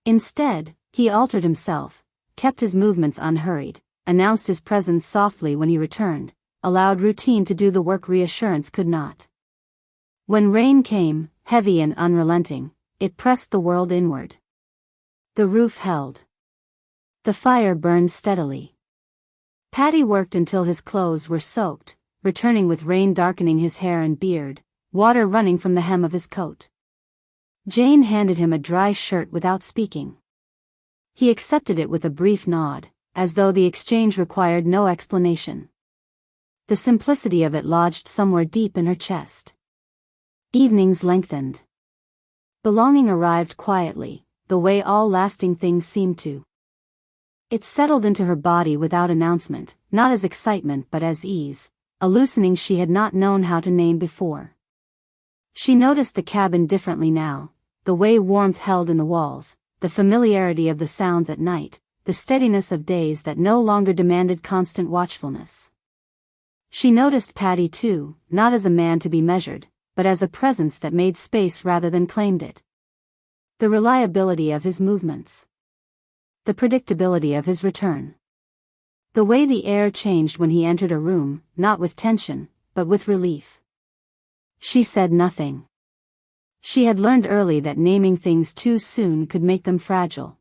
Instead, he altered himself, kept his movements unhurried, announced his presence softly when he returned, allowed routine to do the work reassurance could not. When rain came, heavy and unrelenting, it pressed the world inward. The roof held. The fire burned steadily. Paddy worked until his clothes were soaked, returning with rain darkening his hair and beard, water running from the hem of his coat. Jane handed him a dry shirt without speaking. He accepted it with a brief nod, as though the exchange required no explanation. The simplicity of it lodged somewhere deep in her chest. Evenings lengthened. Belonging arrived quietly, the way all lasting things seem to. It settled into her body without announcement, not as excitement but as ease, a loosening she had not known how to name before. She noticed the cabin differently now, the way warmth held in the walls, the familiarity of the sounds at night, the steadiness of days that no longer demanded constant watchfulness. She noticed Paddy too, not as a man to be measured, but as a presence that made space rather than claimed it. The reliability of his movements. The predictability of his return. The way the air changed when he entered a room, not with tension, but with relief. She said nothing. She had learned early that naming things too soon could make them fragile.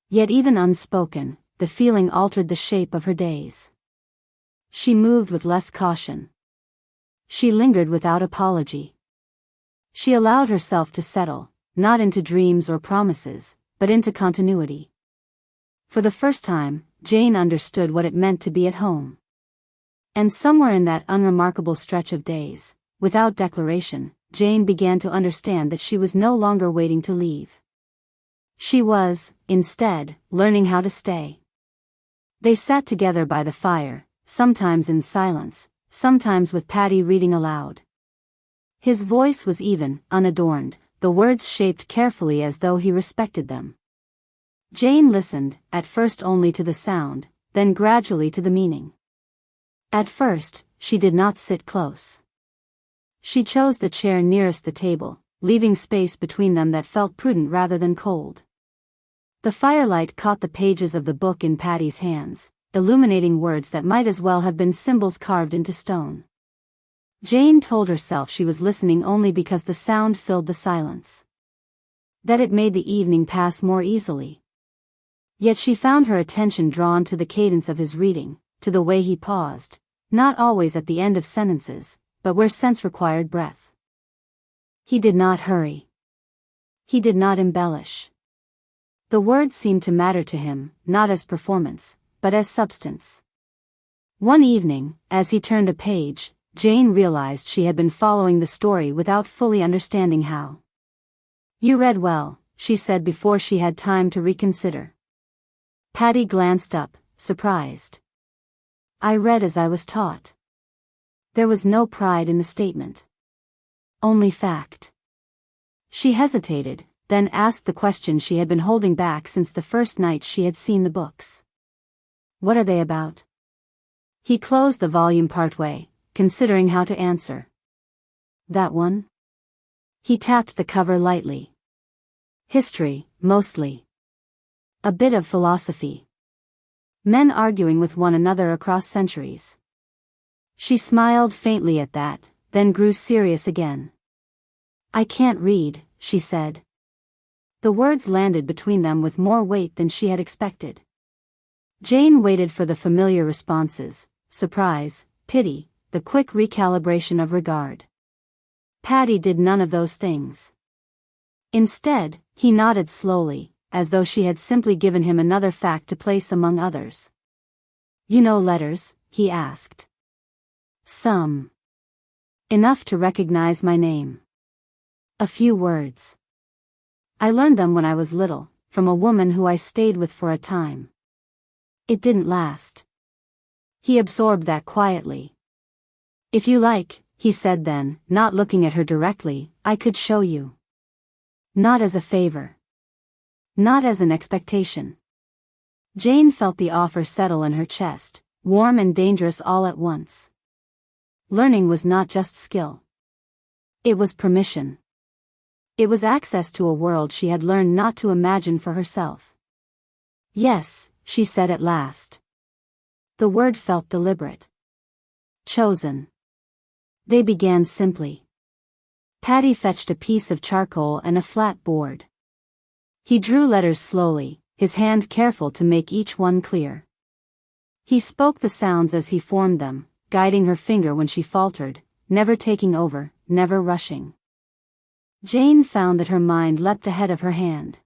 Yet even unspoken, the feeling altered the shape of her days. She moved with less caution. She lingered without apology. She allowed herself to settle, not into dreams or promises, but into continuity. For the first time, Jane understood what it meant to be at home. And somewhere in that unremarkable stretch of days, without declaration, Jane began to understand that she was no longer waiting to leave. She was, instead, learning how to stay. They sat together by the fire, sometimes in silence, sometimes with Paddy reading aloud. His voice was even, unadorned, the words shaped carefully as though he respected them. Jane listened, at first only to the sound, then gradually to the meaning. At first, she did not sit close. She chose the chair nearest the table, leaving space between them that felt prudent rather than cold. The firelight caught the pages of the book in Paddy's hands, illuminating words that might as well have been symbols carved into stone. Jane told herself she was listening only because the sound filled the silence. That it made the evening pass more easily. Yet she found her attention drawn to the cadence of his reading, to the way he paused, not always at the end of sentences, but where sense required breath. He did not hurry. He did not embellish. The words seemed to matter to him, not as performance, but as substance. One evening, as he turned a page, Jane realized she had been following the story without fully understanding how. "You read well," she said before she had time to reconsider. Paddy glanced up, surprised. "I read as I was taught." There was no pride in the statement. Only fact. She hesitated, then asked the question she had been holding back since the first night she had seen the books. "What are they about?" He closed the volume partway, considering how to answer. "That one?" He tapped the cover lightly. "History, mostly. A bit of philosophy. Men arguing with one another across centuries." She smiled faintly at that, then grew serious again. "I can't read," she said. The words landed between them with more weight than she had expected. Jane waited for the familiar responses: surprise, pity, the quick recalibration of regard. Paddy did none of those things. Instead, he nodded slowly, as though she had simply given him another fact to place among others. "You know letters?" he asked. "Some. Enough to recognize my name." "A few words." "I learned them when I was little, from a woman who I stayed with for a time. It didn't last." He absorbed that quietly. "If you like," he said then, not looking at her directly, "I could show you." Not as a favor. Not as an expectation. Jane felt the offer settle in her chest, warm and dangerous all at once. Learning was not just skill. It was permission. It was access to a world she had learned not to imagine for herself. "Yes," she said at last. The word felt deliberate. Chosen. They began simply. Paddy fetched a piece of charcoal and a flat board. He drew letters slowly, his hand careful to make each one clear. He spoke the sounds as he formed them, guiding her finger when she faltered, never taking over, never rushing. Jane found that her mind leapt ahead of her hand.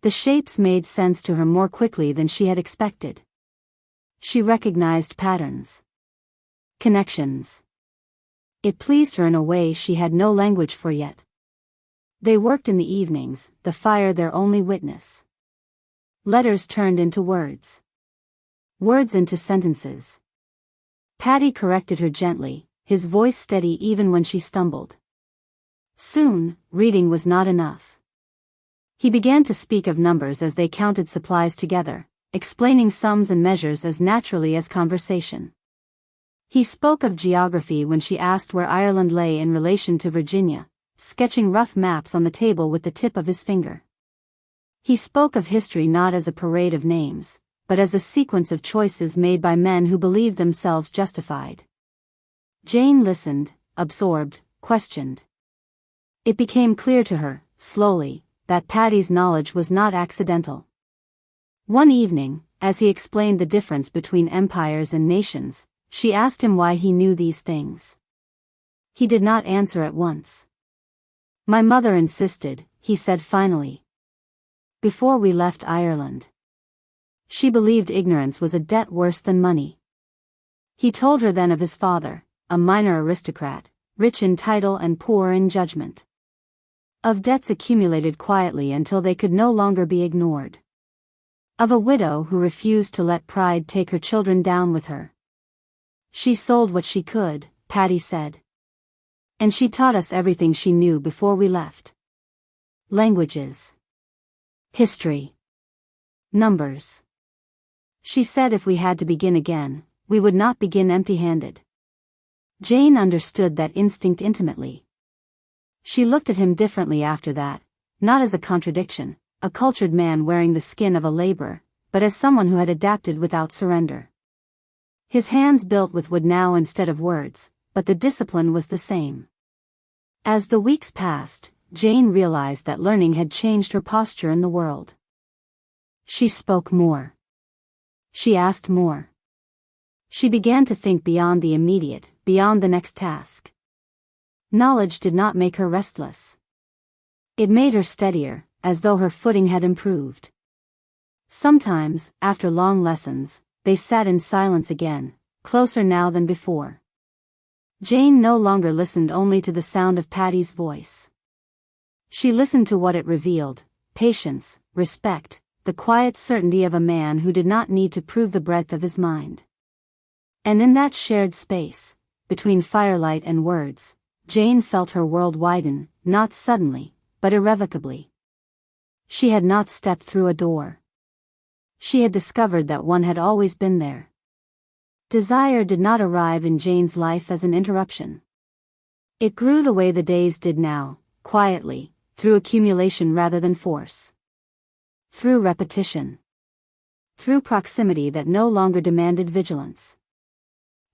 The shapes made sense to her more quickly than she had expected. She recognized patterns. Connections. It pleased her in a way she had no language for yet. They worked in the evenings, the fire their only witness. Letters turned into words. Words into sentences. Paddy corrected her gently, his voice steady even when she stumbled. Soon, reading was not enough. He began to speak of numbers as they counted supplies together, explaining sums and measures as naturally as conversation. He spoke of geography when she asked where Ireland lay in relation to Virginia, sketching rough maps on the table with the tip of his finger. He spoke of history not as a parade of names, but as a sequence of choices made by men who believed themselves justified. Jane listened, absorbed, questioned. It became clear to her, slowly, that Paddy's knowledge was not accidental. One evening, as he explained the difference between empires and nations, she asked him why he knew these things. He did not answer at once. "My mother insisted," he said finally. "Before we left Ireland." She believed ignorance was a debt worse than money. He told her then of his father, a minor aristocrat, rich in title and poor in judgment. Of debts accumulated quietly until they could no longer be ignored. Of a widow who refused to let pride take her children down with her. She sold what she could, Paddy said. And she taught us everything she knew before we left. Languages. History. Numbers. She said if we had to begin again, we would not begin empty-handed. Jane understood that instinct intimately. She looked at him differently after that, not as a contradiction, a cultured man wearing the skin of a laborer, but as someone who had adapted without surrender. His hands built with wood now instead of words, but the discipline was the same. As the weeks passed, Jane realized that learning had changed her posture in the world. She spoke more. She asked more. She began to think beyond the immediate, beyond the next task. Knowledge did not make her restless. It made her steadier, as though her footing had improved. Sometimes, after long lessons, they sat in silence again, closer now than before. Jane no longer listened only to the sound of Paddy's voice. She listened to what it revealed: patience, respect, the quiet certainty of a man who did not need to prove the breadth of his mind. And in that shared space, between firelight and words, Jane felt her world widen, not suddenly, but irrevocably. She had not stepped through a door. She had discovered that one had always been there. Desire did not arrive in Jane's life as an interruption. It grew the way the days did now, quietly, through accumulation rather than force. Through repetition. Through proximity that no longer demanded vigilance.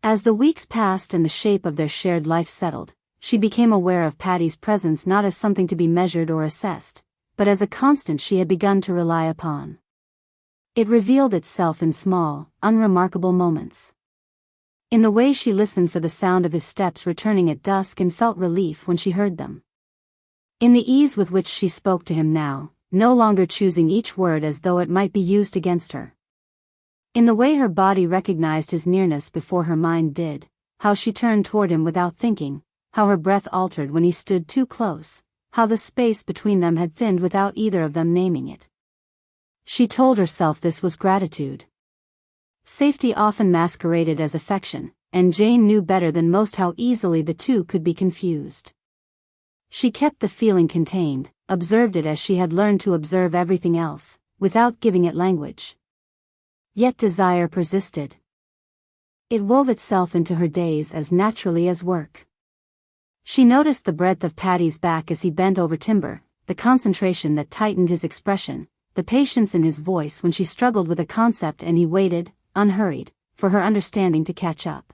As the weeks passed and the shape of their shared life settled, she became aware of Paddy's presence not as something to be measured or assessed, but as a constant she had begun to rely upon. It revealed itself in small, unremarkable moments. In the way she listened for the sound of his steps returning at dusk and felt relief when she heard them. In the ease with which she spoke to him now, no longer choosing each word as though it might be used against her. In the way her body recognized his nearness before her mind did, how she turned toward him without thinking, how her breath altered when he stood too close, how the space between them had thinned without either of them naming it. She told herself this was gratitude. Safety often masqueraded as affection, and Jane knew better than most how easily the two could be confused. She kept the feeling contained, observed it as she had learned to observe everything else, without giving it language. Yet desire persisted. It wove itself into her days as naturally as work. She noticed the breadth of Paddy's back as he bent over timber, the concentration that tightened his expression, the patience in his voice when she struggled with a concept and he waited, unhurried, for her understanding to catch up.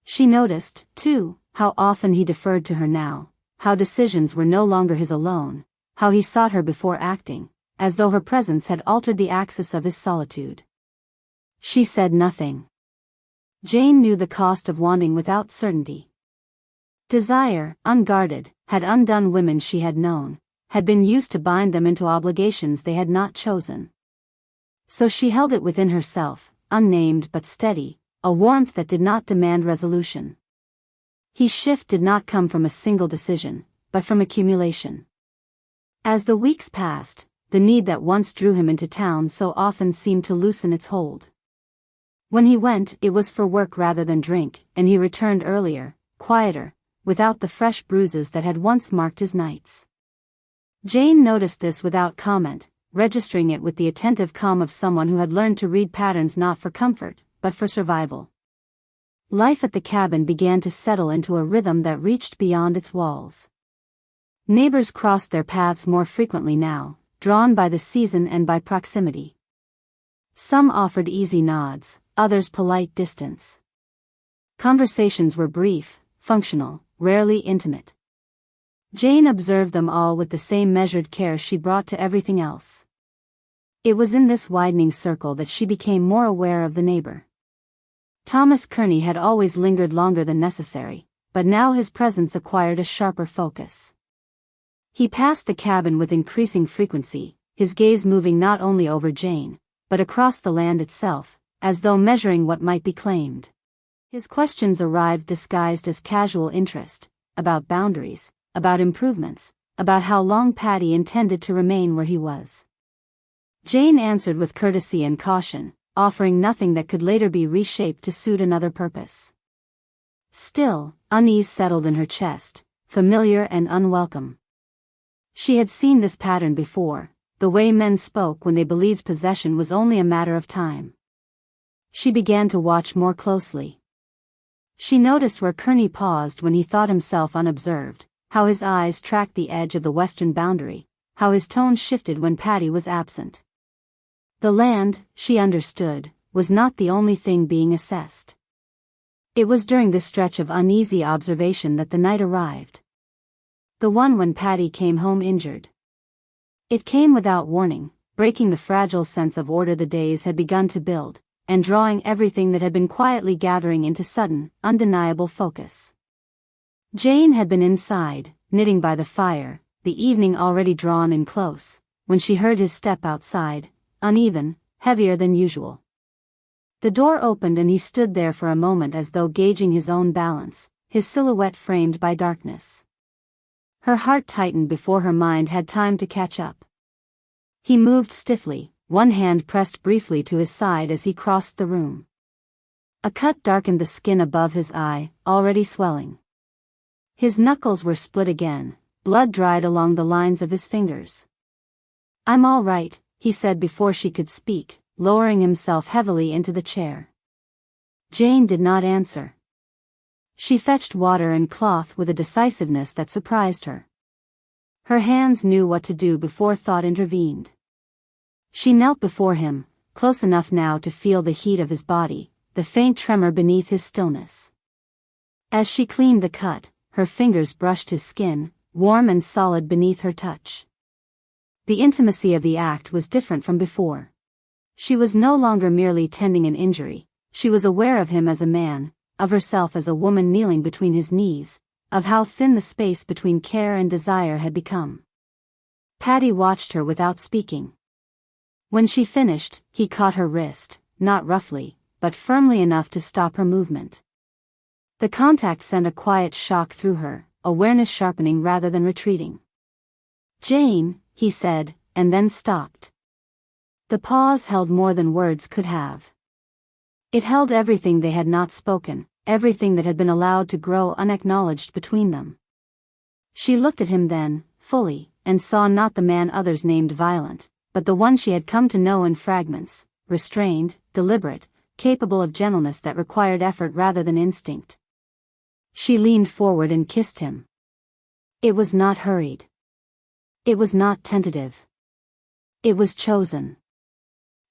She noticed, too, how often he deferred to her now, how decisions were no longer his alone, how he sought her before acting, as though her presence had altered the axis of his solitude. She said nothing. Jane knew the cost of wanting without certainty. Desire, unguarded, had undone women she had known, had been used to bind them into obligations they had not chosen. So she held it within herself, unnamed but steady, a warmth that did not demand resolution. His shift did not come from a single decision, but from accumulation. As the weeks passed, the need that once drew him into town so often seemed to loosen its hold. When he went, it was for work rather than drink, and he returned earlier, quieter, without the fresh bruises that had once marked his nights. Jane noticed this without comment, registering it with the attentive calm of someone who had learned to read patterns not for comfort, but for survival. Life at the cabin began to settle into a rhythm that reached beyond its walls. Neighbors crossed their paths more frequently now, drawn by the season and by proximity. Some offered easy nods, others polite distance. Conversations were brief, functional, rarely intimate. Jane observed them all with the same measured care she brought to everything else. It was in this widening circle that she became more aware of the neighbor. Thomas Kearney had always lingered longer than necessary, but now his presence acquired a sharper focus. He passed the cabin with increasing frequency, his gaze moving not only over Jane, but across the land itself, as though measuring what might be claimed. His questions arrived disguised as casual interest, about boundaries, about improvements, about how long Paddy intended to remain where he was. Jane answered with courtesy and caution, offering nothing that could later be reshaped to suit another purpose. Still, unease settled in her chest, familiar and unwelcome. She had seen this pattern before, the way men spoke when they believed possession was only a matter of time. She began to watch more closely. She noticed where Kearney paused when he thought himself unobserved, how his eyes tracked the edge of the western boundary, how his tone shifted when Paddy was absent. The land, she understood, was not the only thing being assessed. It was during this stretch of uneasy observation that the night arrived. The one when Paddy came home injured. It came without warning, breaking the fragile sense of order the days had begun to build, and drawing everything that had been quietly gathering into sudden, undeniable focus. Jane had been inside, knitting by the fire, the evening already drawn in close, when she heard his step outside, uneven, heavier than usual. The door opened and he stood there for a moment as though gauging his own balance, his silhouette framed by darkness. Her heart tightened before her mind had time to catch up. He moved stiffly, one hand pressed briefly to his side as he crossed the room. A cut darkened the skin above his eye, already swelling. His knuckles were split again, blood dried along the lines of his fingers. "I'm all right," he said before she could speak, lowering himself heavily into the chair. Jane did not answer. She fetched water and cloth with a decisiveness that surprised her. Her hands knew what to do before thought intervened. She knelt before him, close enough now to feel the heat of his body, the faint tremor beneath his stillness. As she cleaned the cut, her fingers brushed his skin, warm and solid beneath her touch. The intimacy of the act was different from before. She was no longer merely tending an injury, she was aware of him as a man, of herself as a woman kneeling between his knees, of how thin the space between care and desire had become. Paddy watched her without speaking. When she finished, he caught her wrist, not roughly, but firmly enough to stop her movement. The contact sent a quiet shock through her, awareness sharpening rather than retreating. "Jane," he said, and then stopped. The pause held more than words could have. It held everything they had not spoken, everything that had been allowed to grow unacknowledged between them. She looked at him then, fully, and saw not the man others named violent, but the one she had come to know in fragments, restrained, deliberate, capable of gentleness that required effort rather than instinct. She leaned forward and kissed him. It was not hurried. It was not tentative. It was chosen.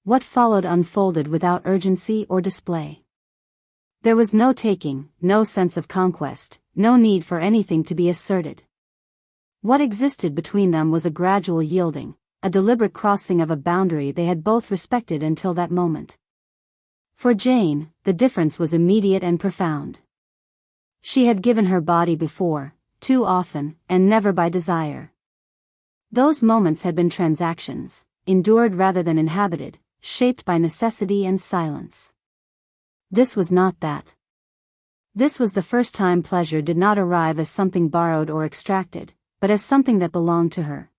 What followed unfolded without urgency or display. There was no taking, no sense of conquest, no need for anything to be asserted. What existed between them was a gradual yielding, a deliberate crossing of a boundary they had both respected until that moment. For Jane, the difference was immediate and profound. She had given her body before, too often, and never by desire. Those moments had been transactions, endured rather than inhabited, shaped by necessity and silence. This was not that. This was the first time pleasure did not arrive as something borrowed or extracted, but as something that belonged to her.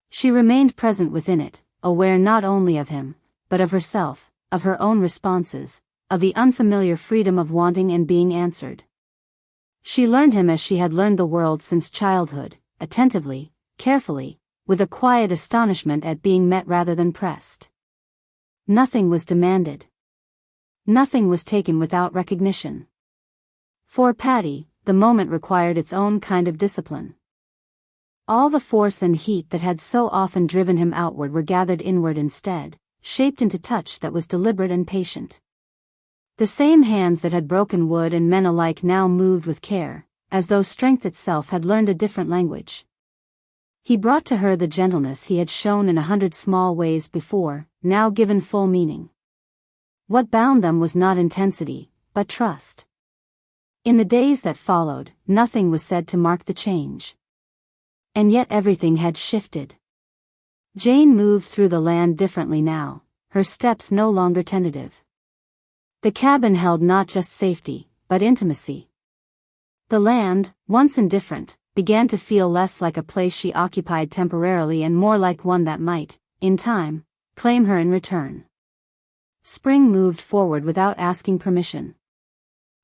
She remained present within it, aware not only of him, but of herself, of her own responses, of the unfamiliar freedom of wanting and being answered. She learned him as she had learned the world since childhood, attentively, carefully, with a quiet astonishment at being met rather than pressed. Nothing was demanded. Nothing was taken without recognition. For Paddy, the moment required its own kind of discipline. All the force and heat that had so often driven him outward were gathered inward instead, shaped into touch that was deliberate and patient. The same hands that had broken wood and men alike now moved with care, as though strength itself had learned a different language. He brought to her the gentleness he had shown in 100 small ways before, now given full meaning. What bound them was not intensity, but trust. In the days that followed, nothing was said to mark the change. And yet everything had shifted. Jane moved through the land differently now, her steps no longer tentative. The cabin held not just safety, but intimacy. The land, once indifferent, began to feel less like a place she occupied temporarily and more like one that might, in time, claim her in return. Spring moved forward without asking permission.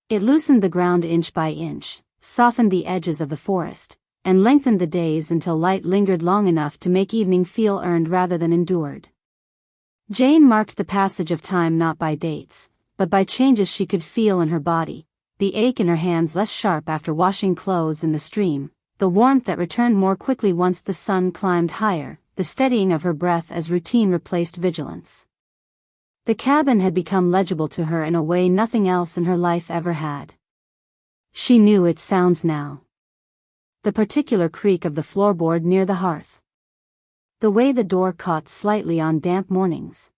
It loosened the ground inch by inch, softened the edges of the forest, and lengthened the days until light lingered long enough to make evening feel earned rather than endured. Jane marked the passage of time not by dates, but by changes she could feel in her body, the ache in her hands less sharp after washing clothes in the stream, the warmth that returned more quickly once the sun climbed higher, the steadying of her breath as routine replaced vigilance. The cabin had become legible to her in a way nothing else in her life ever had. She knew its sounds now. The particular creak of the floorboard near the hearth. The way the door caught slightly on damp mornings.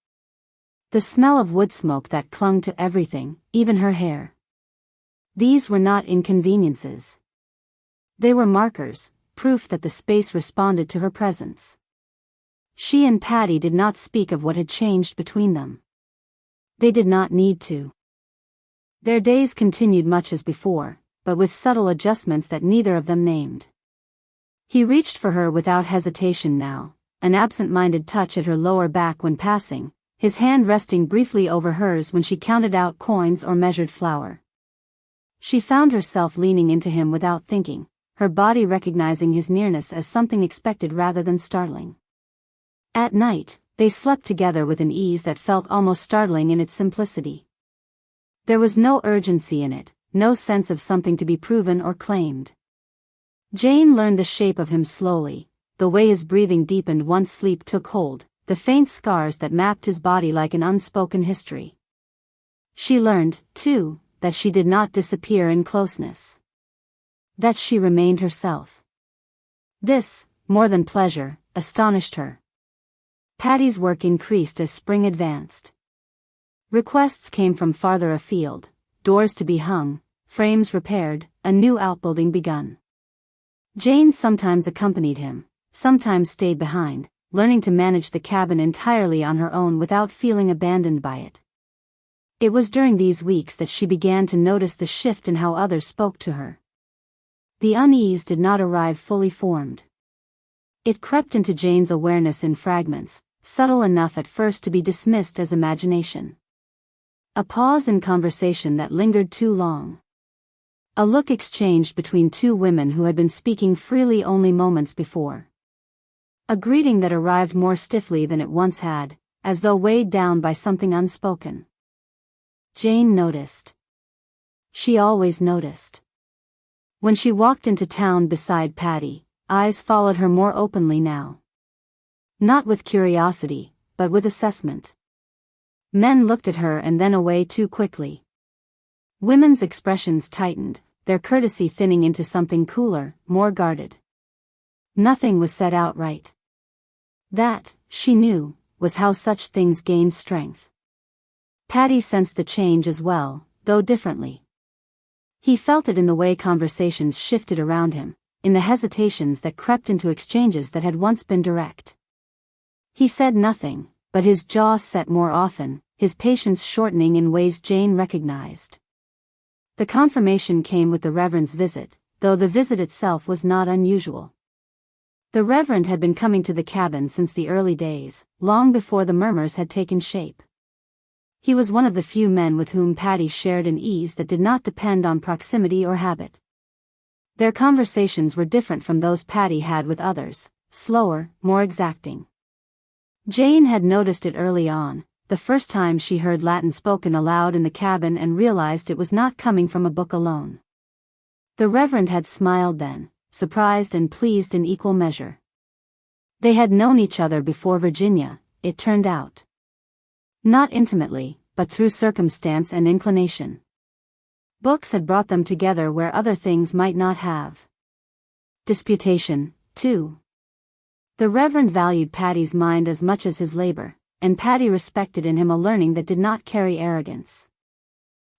The smell of wood smoke that clung to everything, even her hair. These were not inconveniences. They were markers, proof that the space responded to her presence. She and Paddy did not speak of what had changed between them. They did not need to. Their days continued much as before, but with subtle adjustments that neither of them named. He reached for her without hesitation now, an absent-minded touch at her lower back when passing, his hand resting briefly over hers when she counted out coins or measured flour. She found herself leaning into him without thinking, her body recognizing his nearness as something expected rather than startling. At night, they slept together with an ease that felt almost startling in its simplicity. There was no urgency in it, no sense of something to be proven or claimed. Jane learned the shape of him slowly, the way his breathing deepened once sleep took hold, the faint scars that mapped his body like an unspoken history. She learned, too, that she did not disappear in closeness. That she remained herself. This, more than pleasure, astonished her. Paddy's work increased as spring advanced. Requests came from farther afield, doors to be hung, frames repaired, a new outbuilding begun. Jane sometimes accompanied him, sometimes stayed behind, learning to manage the cabin entirely on her own without feeling abandoned by it. It was during these weeks that she began to notice the shift in how others spoke to her. The unease did not arrive fully formed. It crept into Jane's awareness in fragments, subtle enough at first to be dismissed as imagination. A pause in conversation that lingered too long. A look exchanged between two women who had been speaking freely only moments before. A greeting that arrived more stiffly than it once had, as though weighed down by something unspoken. Jane noticed. She always noticed. When she walked into town beside Paddy, eyes followed her more openly now. Not with curiosity, but with assessment. Men looked at her and then away too quickly. Women's expressions tightened, their courtesy thinning into something cooler, more guarded. Nothing was said outright. That, she knew, was how such things gained strength. Paddy sensed the change as well, though differently. He felt it in the way conversations shifted around him, in the hesitations that crept into exchanges that had once been direct. He said nothing, but his jaw set more often, his patience shortening in ways Jane recognized. The confirmation came with the Reverend's visit, though the visit itself was not unusual. The Reverend had been coming to the cabin since the early days, long before the murmurs had taken shape. He was one of the few men with whom Paddy shared an ease that did not depend on proximity or habit. Their conversations were different from those Paddy had with others, slower, more exacting. Jane had noticed it early on, the first time she heard Latin spoken aloud in the cabin and realized it was not coming from a book alone. The Reverend had smiled then, surprised and pleased in equal measure. They had known each other before Virginia, it turned out. Not intimately, but through circumstance and inclination. Books had brought them together where other things might not have. Disputation, too. The Reverend valued Paddy's mind as much as his labor, and Paddy respected in him a learning that did not carry arrogance.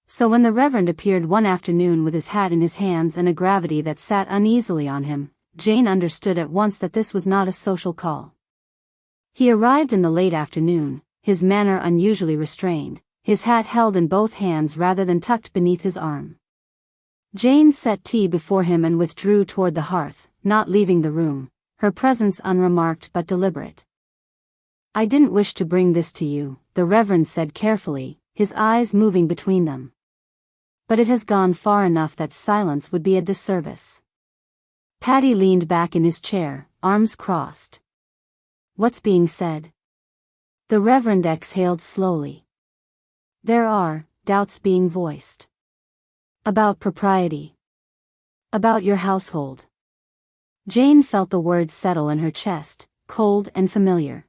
So when the Reverend appeared one afternoon with his hat in his hands and a gravity that sat uneasily on him, Jane understood at once that this was not a social call. He arrived in the late afternoon, his manner unusually restrained, his hat held in both hands rather than tucked beneath his arm. Jane set tea before him and withdrew toward the hearth, not leaving the room, her presence unremarked but deliberate. "I didn't wish to bring this to you," the Reverend said carefully, his eyes moving between them. "But it has gone far enough that silence would be a disservice." Paddy leaned back in his chair, arms crossed. "What's being said?" The Reverend exhaled slowly. "There are doubts being voiced. About propriety. About your household." Jane felt the words settle in her chest, cold and familiar.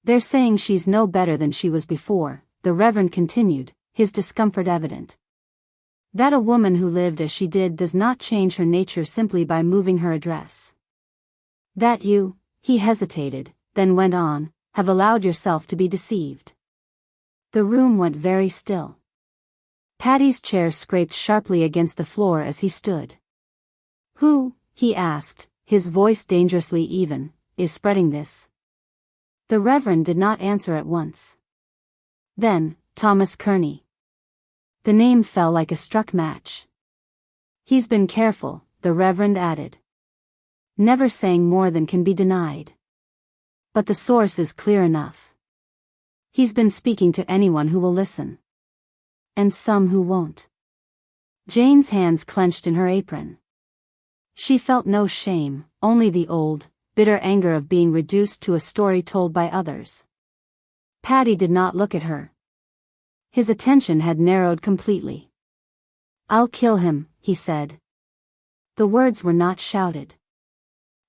"They're saying she's no better than she was before," the Reverend continued, his discomfort evident. "That a woman who lived as she did does not change her nature simply by moving her address. That you," he hesitated, then went on, "have allowed yourself to be deceived." The room went very still. Paddy's chair scraped sharply against the floor as he stood. "Who," he asked, his voice dangerously even, "is spreading this?" The Reverend did not answer at once. Then, "Thomas Kearney." The name fell like a struck match. "He's been careful," the Reverend added. "Never saying more than can be denied. But the source is clear enough. He's been speaking to anyone who will listen. And some who won't." Jane's hands clenched in her apron. She felt no shame, only the old, bitter anger of being reduced to a story told by others. Paddy did not look at her. His attention had narrowed completely. "I'll kill him," he said. The words were not shouted.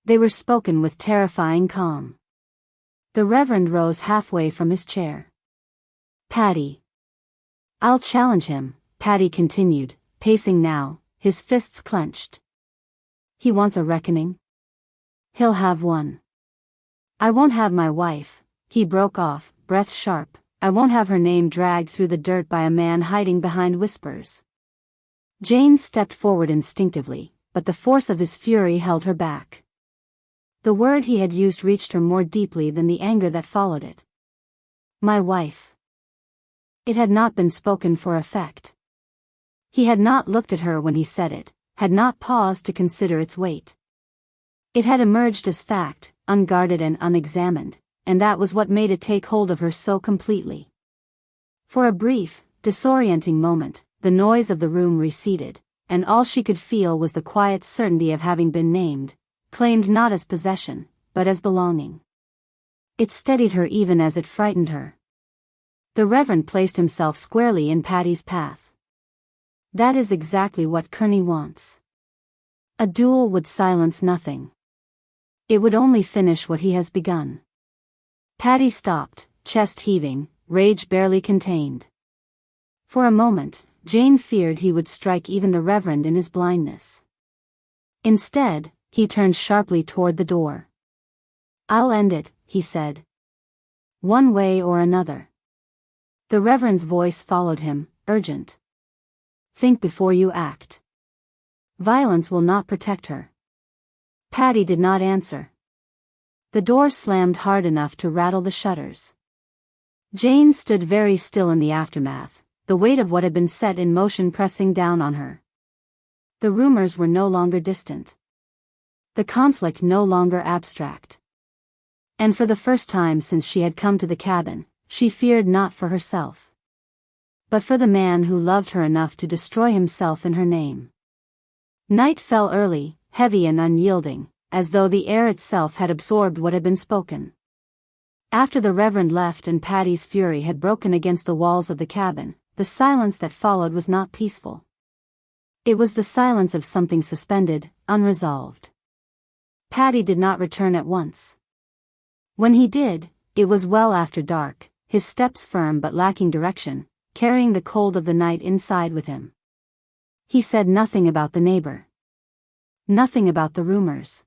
They were spoken with terrifying calm. The Reverend rose halfway from his chair. "Paddy." "I'll challenge him," Paddy continued, pacing now, his fists clenched. "He wants a reckoning. He'll have one. I won't have my wife," he broke off, breath sharp, "I won't have her name dragged through the dirt by a man hiding behind whispers." Jane stepped forward instinctively, but the force of his fury held her back. The word he had used reached her more deeply than the anger that followed it. "My wife." It had not been spoken for effect. He had not looked at her when he said it, had not paused to consider its weight. It had emerged as fact, unguarded and unexamined, and that was what made it take hold of her so completely. For a brief, disorienting moment, the noise of the room receded, and all she could feel was the quiet certainty of having been named, claimed not as possession, but as belonging. It steadied her even as it frightened her. The Reverend placed himself squarely in Paddy's path. "That is exactly what Kearney wants. A duel would silence nothing. It would only finish what he has begun." Paddy stopped, chest heaving, rage barely contained. For a moment, Jane feared he would strike even the Reverend in his blindness. Instead, he turned sharply toward the door. "I'll end it," he said. "One way or another." The Reverend's voice followed him, urgent. "Think before you act. Violence will not protect her." Paddy did not answer. The door slammed hard enough to rattle the shutters. Jane stood very still in the aftermath, the weight of what had been set in motion pressing down on her. The rumors were no longer distant. The conflict no longer abstract. And for the first time since she had come to the cabin, she feared not for herself, but for the man who loved her enough to destroy himself in her name. Night fell early, heavy and unyielding, as though the air itself had absorbed what had been spoken. After the Reverend left and Paddy's fury had broken against the walls of the cabin, the silence that followed was not peaceful. It was the silence of something suspended, unresolved. Paddy did not return at once. When he did, it was well after dark, his steps firm but lacking direction, carrying the cold of the night inside with him. He said nothing about the neighbor. Nothing about the rumors.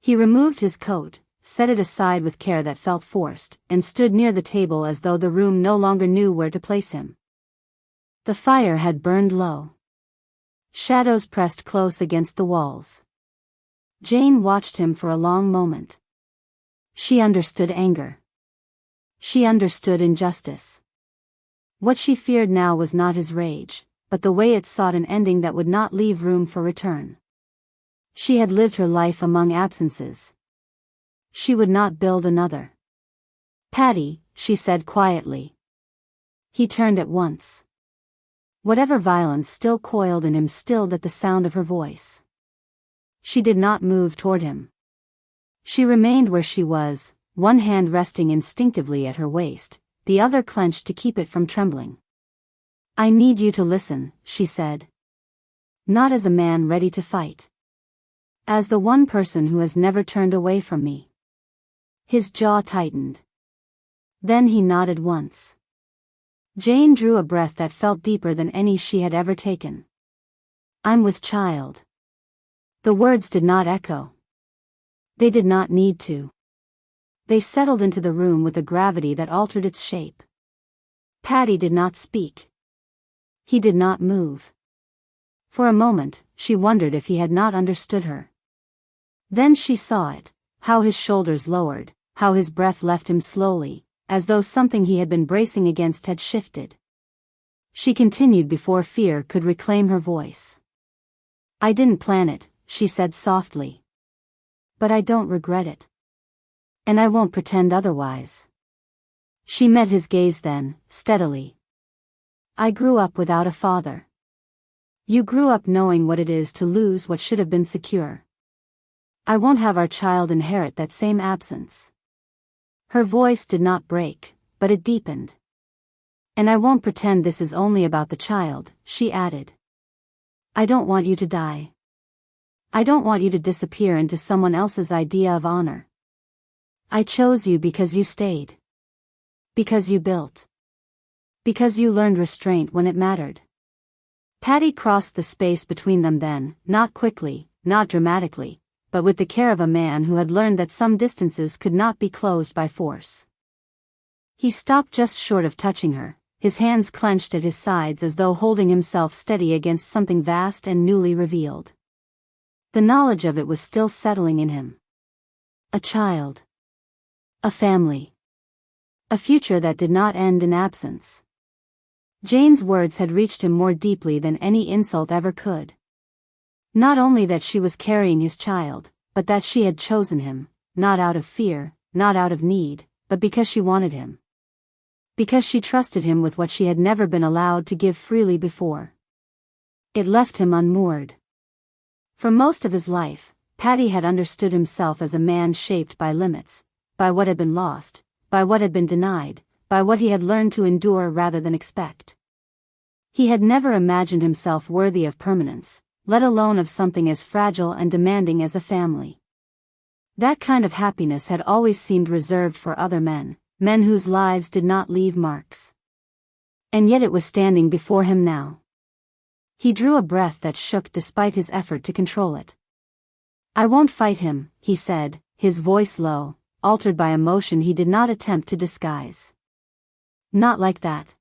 He removed his coat, set it aside with care that felt forced, and stood near the table as though the room no longer knew where to place him. The fire had burned low. Shadows pressed close against the walls. Jane watched him for a long moment. She understood anger. She understood injustice. What she feared now was not his rage, but the way it sought an ending that would not leave room for return. She had lived her life among absences. She would not build another. "Paddy," she said quietly. He turned at once. Whatever violence still coiled in him stilled at the sound of her voice. She did not move toward him. She remained where she was, one hand resting instinctively at her waist, the other clenched to keep it from trembling. "I need you to listen," she said. "Not as a man ready to fight. As the one person who has never turned away from me." His jaw tightened. Then he nodded once. Jane drew a breath that felt deeper than any she had ever taken. "I'm with child." The words did not echo. They did not need to. They settled into the room with a gravity that altered its shape. Paddy did not speak. He did not move. For a moment, she wondered if he had not understood her. Then she saw it, how his shoulders lowered, how his breath left him slowly, as though something he had been bracing against had shifted. She continued before fear could reclaim her voice. "I didn't plan it," she said softly. "But I don't regret it. And I won't pretend otherwise." She met his gaze then, steadily. "I grew up without a father. You grew up knowing what it is to lose what should have been secure. I won't have our child inherit that same absence." Her voice did not break, but it deepened. "And I won't pretend this is only about the child," she added. "I don't want you to die. I don't want you to disappear into someone else's idea of honor. I chose you because you stayed. Because you built. Because you learned restraint when it mattered." Paddy crossed the space between them then, not quickly, not dramatically, but with the care of a man who had learned that some distances could not be closed by force. He stopped just short of touching her, his hands clenched at his sides as though holding himself steady against something vast and newly revealed. The knowledge of it was still settling in him. A child. A family. A future that did not end in absence. Jane's words had reached him more deeply than any insult ever could. Not only that she was carrying his child, but that she had chosen him, not out of fear, not out of need, but because she wanted him. Because she trusted him with what she had never been allowed to give freely before. It left him unmoored. For most of his life, Paddy had understood himself as a man shaped by limits, by what had been lost, by what had been denied, by what he had learned to endure rather than expect. He had never imagined himself worthy of permanence, let alone of something as fragile and demanding as a family. That kind of happiness had always seemed reserved for other men, men whose lives did not leave marks. And yet it was standing before him now. He drew a breath that shook despite his effort to control it. "I won't fight him," he said, his voice low, altered by emotion he did not attempt to disguise. "Not like that."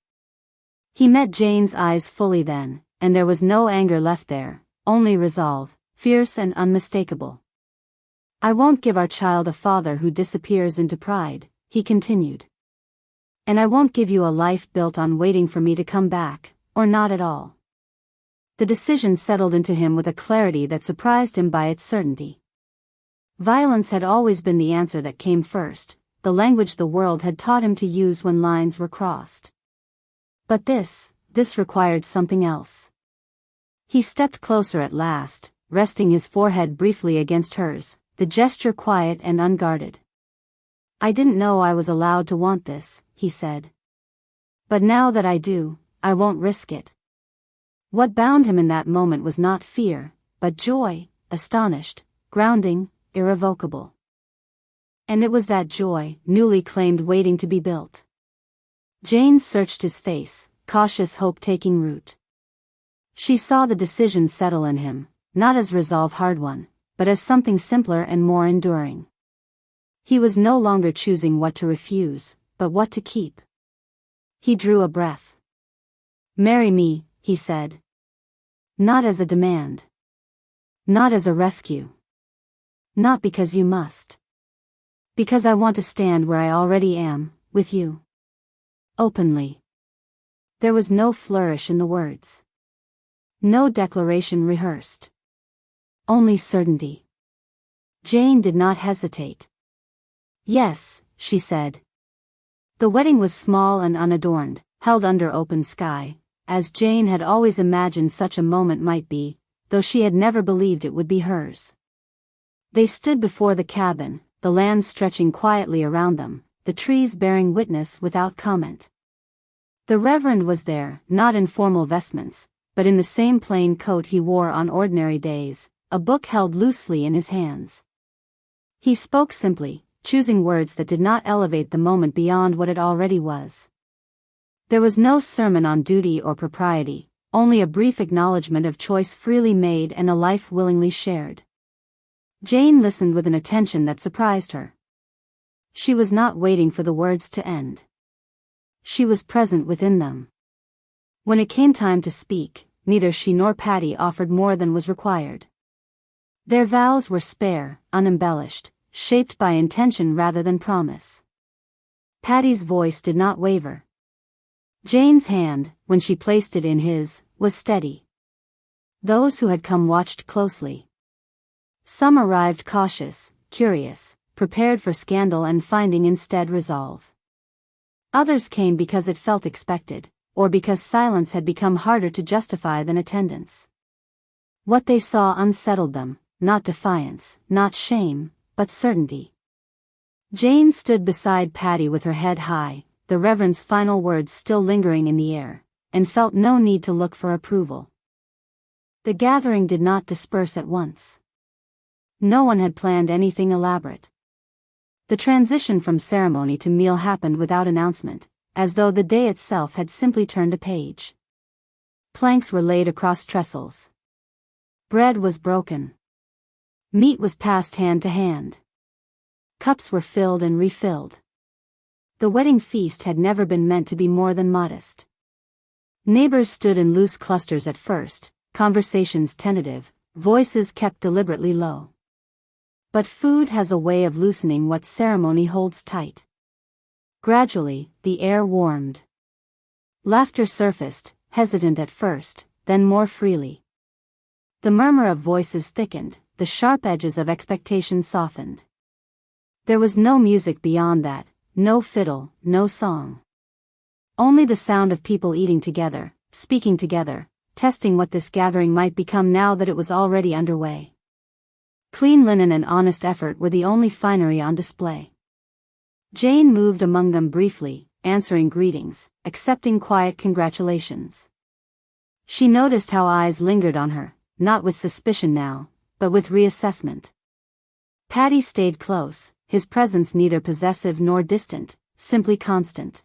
He met Jane's eyes fully then, and there was no anger left there, only resolve, fierce and unmistakable. "I won't give our child a father who disappears into pride," he continued. "And I won't give you a life built on waiting for me to come back, or not at all." The decision settled into him with a clarity that surprised him by its certainty. Violence had always been the answer that came first, the language the world had taught him to use when lines were crossed. But this required something else. He stepped closer at last, resting his forehead briefly against hers, the gesture quiet and unguarded. "I didn't know I was allowed to want this," he said. "But now that I do, I won't risk it." What bound him in that moment was not fear, but joy, astonished, grounding, irrevocable. And it was that joy, newly claimed, waiting to be built. Jane searched his face, cautious hope taking root. She saw the decision settle in him, not as resolve hard-won, but as something simpler and more enduring. He was no longer choosing what to refuse, but what to keep. He drew a breath. "Marry me," he said. "Not as a demand. Not as a rescue. Not because you must. Because I want to stand where I already am, with you. Openly. There was no flourish in the words. No declaration rehearsed. Only certainty. Jane did not hesitate. Yes, she said. The wedding was small and unadorned, held under open sky, as Jane had always imagined such a moment might be, though she had never believed it would be hers. They stood before the cabin, the land stretching quietly around them, the trees bearing witness without comment. The Reverend was there, not in formal vestments, but in the same plain coat he wore on ordinary days, a book held loosely in his hands. He spoke simply, choosing words that did not elevate the moment beyond what it already was. There was no sermon on duty or propriety, only a brief acknowledgment of choice freely made and a life willingly shared. Jane listened with an attention that surprised her. She was not waiting for the words to end. She was present within them. When it came time to speak, neither she nor Paddy offered more than was required. Their vows were spare, unembellished, shaped by intention rather than promise. Paddy's voice did not waver. Jane's hand, when she placed it in his, was steady. Those who had come watched closely. Some arrived cautious, curious, prepared for scandal and finding instead resolve. Others came because it felt expected, or because silence had become harder to justify than attendance. What they saw unsettled them, not defiance, not shame, but certainty. Jane stood beside Paddy with her head high, the Reverend's final words still lingering in the air, and felt no need to look for approval. The gathering did not disperse at once. No one had planned anything elaborate. The transition from ceremony to meal happened without announcement, as though the day itself had simply turned a page. Planks were laid across trestles. Bread was broken. Meat was passed hand to hand. Cups were filled and refilled. The wedding feast had never been meant to be more than modest. Neighbors stood in loose clusters at first, conversations tentative, voices kept deliberately low. But food has a way of loosening what ceremony holds tight. Gradually, the air warmed. Laughter surfaced, hesitant at first, then more freely. The murmur of voices thickened, the sharp edges of expectation softened. There was no music beyond that, no fiddle, no song. Only the sound of people eating together, speaking together, testing what this gathering might become now that it was already underway. Clean linen and honest effort were the only finery on display. Jane moved among them briefly, answering greetings, accepting quiet congratulations. She noticed how eyes lingered on her, not with suspicion now, but with reassessment. Paddy stayed close, his presence neither possessive nor distant, simply constant.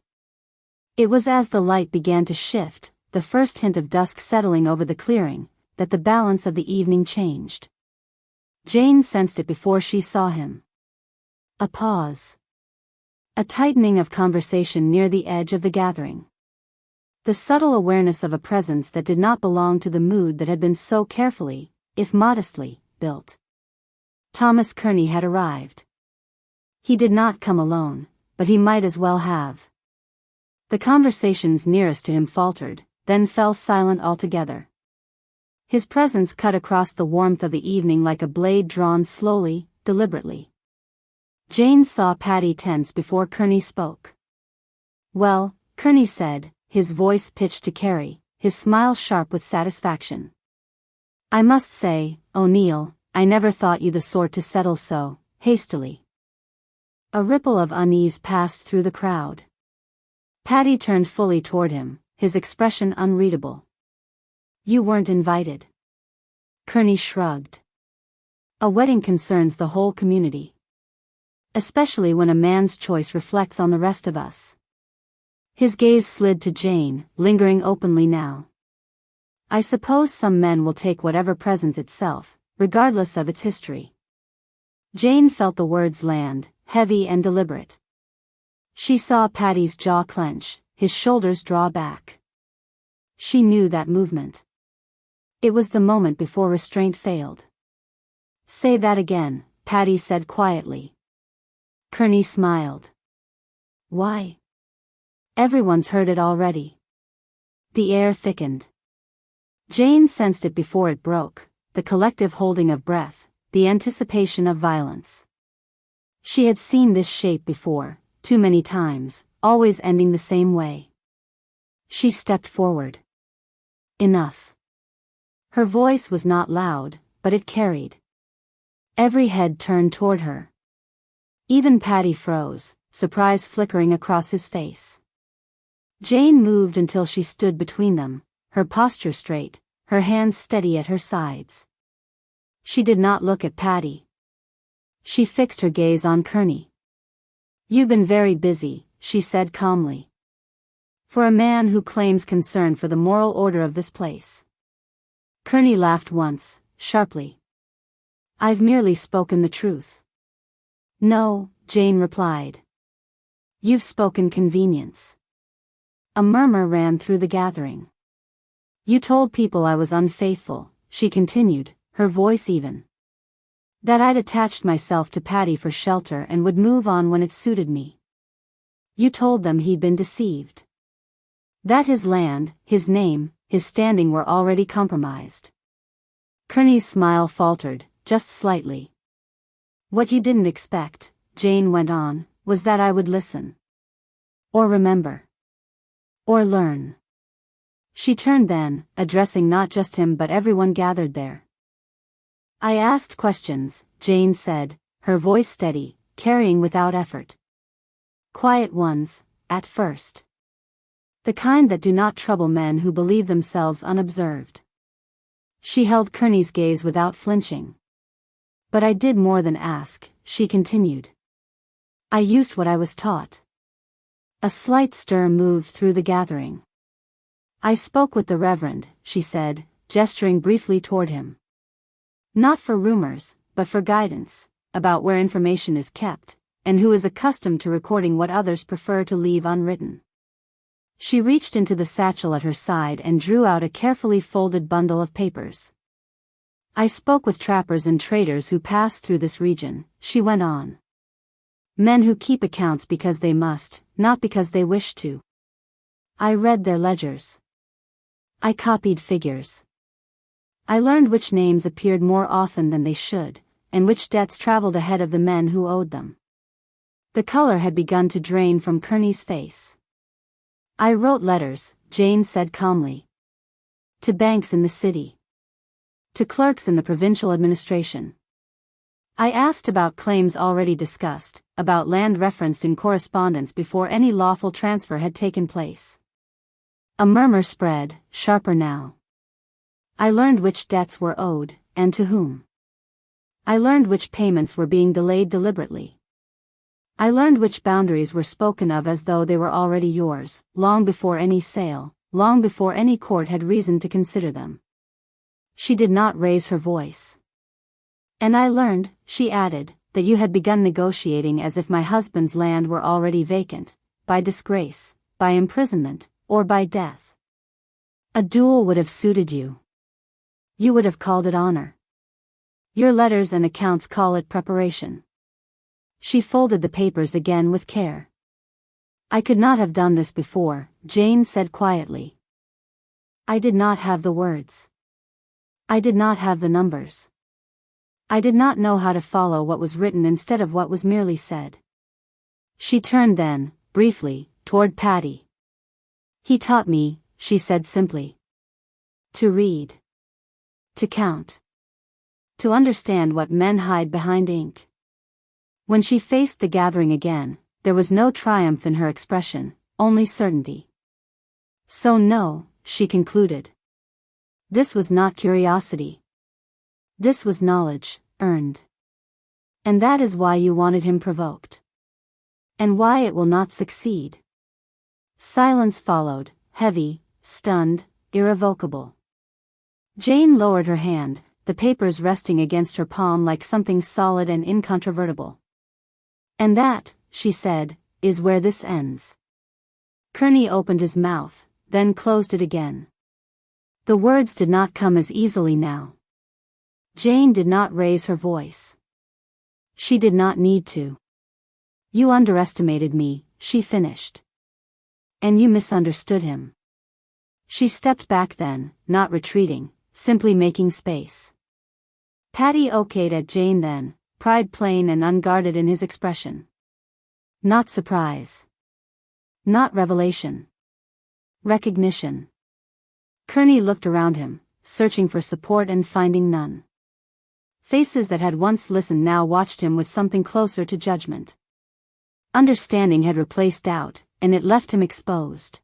It was as the light began to shift, the first hint of dusk settling over the clearing, that the balance of the evening changed. Jane sensed it before she saw him. A pause. A tightening of conversation near the edge of the gathering. The subtle awareness of a presence that did not belong to the mood that had been so carefully, if modestly, built. Thomas Kearney had arrived. He did not come alone, but he might as well have. The conversations nearest to him faltered, then fell silent altogether. His presence cut across the warmth of the evening like a blade drawn slowly, deliberately. Jane saw Paddy tense before Kearney spoke. "Well," Kearney said, his voice pitched to carry, his smile sharp with satisfaction. "I must say, O'Neil, I never thought you the sort to settle so hastily." A ripple of unease passed through the crowd. Paddy turned fully toward him, his expression unreadable. "You weren't invited." Kearney shrugged. A wedding concerns the whole community. Especially when a man's choice reflects on the rest of us. His gaze slid to Jane, lingering openly now. "I suppose some men will take whatever presents itself, regardless of its history." Jane felt the words land, heavy and deliberate. She saw Paddy's jaw clench, his shoulders draw back. She knew that movement. It was the moment before restraint failed. "Say that again," Paddy said quietly. Kearney smiled. Why? Everyone's heard it already. The air thickened. Jane sensed it before it broke, the collective holding of breath, the anticipation of violence. She had seen this shape before, too many times, always ending the same way. She stepped forward. Enough. Her voice was not loud, but it carried. Every head turned toward her. Even Paddy froze, surprise flickering across his face. Jane moved until she stood between them, her posture straight, her hands steady at her sides. She did not look at Paddy. She fixed her gaze on Kearney. "You've been very busy," she said calmly. "For a man who claims concern for the moral order of this place." Kearney laughed once, sharply. "I've merely spoken the truth." "No," Jane replied. "You've spoken convenience." A murmur ran through the gathering. "You told people I was unfaithful," she continued, her voice even. "That I'd attached myself to Paddy for shelter and would move on when it suited me. You told them he'd been deceived. That his land, his name, his standing were already compromised." Kearney's smile faltered, just slightly. "What you didn't expect," Jane went on, "was that I would listen. Or remember. Or learn." She turned then, addressing not just him but everyone gathered there. "I asked questions," Jane said, her voice steady, carrying without effort. "Quiet ones, at first. The kind that do not trouble men who believe themselves unobserved." She held Kearney's gaze without flinching. "But I did more than ask," she continued. "I used what I was taught." A slight stir moved through the gathering. "I spoke with the Reverend," she said, gesturing briefly toward him. "Not for rumors, but for guidance, about where information is kept, and who is accustomed to recording what others prefer to leave unwritten." She reached into the satchel at her side and drew out a carefully folded bundle of papers. "I spoke with trappers and traders who pass through this region," she went on. "Men who keep accounts because they must, not because they wish to. I read their ledgers. I copied figures. I learned which names appeared more often than they should, and which debts traveled ahead of the men who owed them." The color had begun to drain from Kearney's face. "I wrote letters," Jane said calmly. "To banks in the city. To clerks in the provincial administration. I asked about claims already discussed, about land referenced in correspondence before any lawful transfer had taken place." A murmur spread, sharper now. "I learned which debts were owed, and to whom. I learned which payments were being delayed deliberately. I learned which boundaries were spoken of as though they were already yours, long before any sale, long before any court had reason to consider them." She did not raise her voice. "And I learned," she added, "that you had begun negotiating as if my husband's land were already vacant, by disgrace, by imprisonment, or by death. A duel would have suited you. You would have called it honor. Your letters and accounts call it preparation." She folded the papers again with care. "I could not have done this before," Jane said quietly. "I did not have the words. I did not have the numbers. I did not know how to follow what was written instead of what was merely said." She turned then, briefly, toward Paddy. "He taught me," she said simply. "To read. To count. To understand what men hide behind ink." When she faced the gathering again, there was no triumph in her expression, only certainty. "So no," she concluded. "This was not curiosity. This was knowledge, earned. And that is why you wanted him provoked. And why it will not succeed." Silence followed, heavy, stunned, irrevocable. Jane lowered her hand, the papers resting against her palm like something solid and incontrovertible. "And that," she said, "is where this ends." Kearney opened his mouth, then closed it again. The words did not come as easily now. Jane did not raise her voice. She did not need to. "You underestimated me," she finished. And you misunderstood him. She stepped back then, not retreating, simply making space. Paddy okayed at Jane then, pride plain and unguarded in his expression. Not surprise. Not revelation. Recognition. Kearney looked around him, searching for support and finding none. Faces that had once listened now watched him with something closer to judgment. Understanding had replaced doubt, and it left him exposed.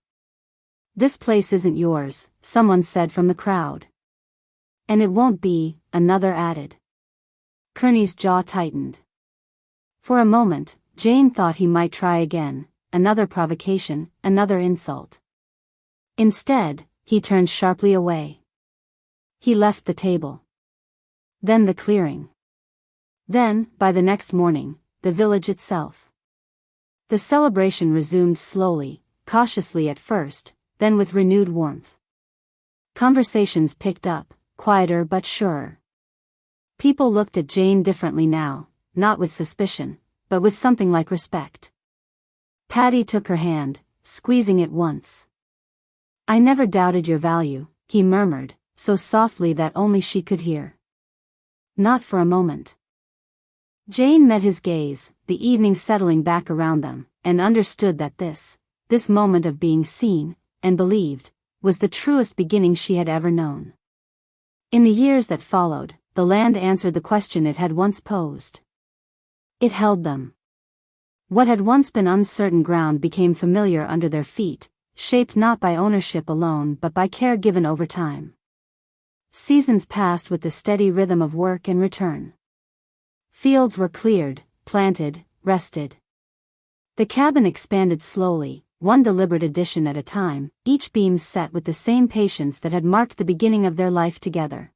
This place isn't yours, someone said from the crowd. And it won't be, another added. Kearney's jaw tightened. For a moment, Jane thought he might try again, another provocation, another insult. Instead, he turned sharply away. He left the table. Then the clearing. Then, by the next morning, the village itself. The celebration resumed slowly, cautiously at first, then with renewed warmth. Conversations picked up, quieter but surer. People looked at Jane differently now, not with suspicion, but with something like respect. Paddy took her hand, squeezing it once. I never doubted your value, he murmured, so softly that only she could hear. Not for a moment. Jane met his gaze, the evening settling back around them, and understood that this moment of being seen, and believed, was the truest beginning she had ever known. In the years that followed, the land answered the question it had once posed. It held them. What had once been uncertain ground became familiar under their feet, shaped not by ownership alone but by care given over time. Seasons passed with the steady rhythm of work and return. Fields were cleared, planted, rested. The cabin expanded slowly, one deliberate addition at a time, each beam set with the same patience that had marked the beginning of their life together.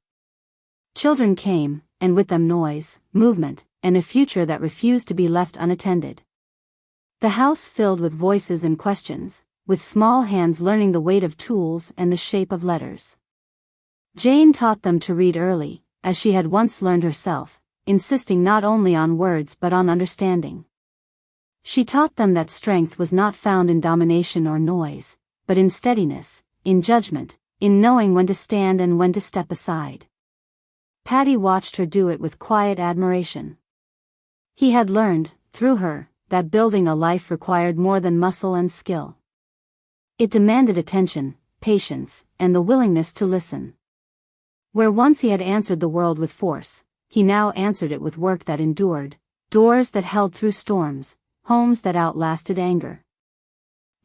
Children came, and with them noise, movement, and a future that refused to be left unattended. The house filled with voices and questions, with small hands learning the weight of tools and the shape of letters. Jane taught them to read early, as she had once learned herself, insisting not only on words but on understanding. She taught them that strength was not found in domination or noise, but in steadiness, in judgment, in knowing when to stand and when to step aside. Paddy watched her do it with quiet admiration. He had learned, through her, that building a life required more than muscle and skill. It demanded attention, patience, and the willingness to listen. Where once he had answered the world with force, he now answered it with work that endured, doors that held through storms, homes that outlasted anger.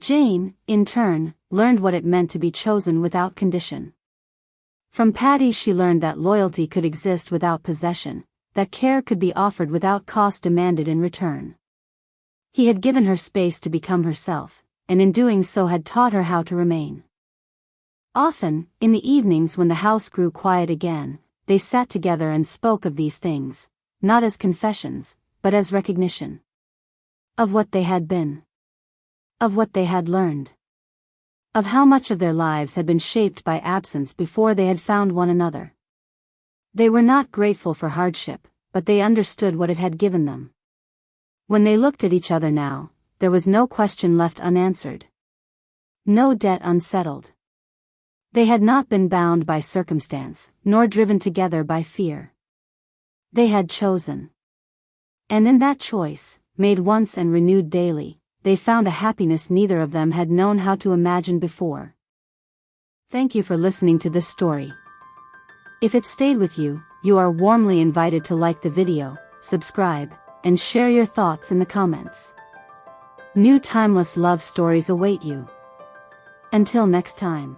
Jane, in turn, learned what it meant to be chosen without condition. From Paddy she learned that loyalty could exist without possession, that care could be offered without cost demanded in return. He had given her space to become herself, and in doing so had taught her how to remain. Often, in the evenings when the house grew quiet again, they sat together and spoke of these things, not as confessions, but as recognition. Of what they had been. Of what they had learned. Of how much of their lives had been shaped by absence before they had found one another. They were not grateful for hardship, but they understood what it had given them. When they looked at each other now, there was no question left unanswered. No debt unsettled. They had not been bound by circumstance, nor driven together by fear. They had chosen. And in that choice, made once and renewed daily, they found a happiness neither of them had known how to imagine before. Thank you for listening to this story. If it stayed with you, you are warmly invited to like the video, subscribe, and share your thoughts in the comments. New timeless love stories await you. Until next time.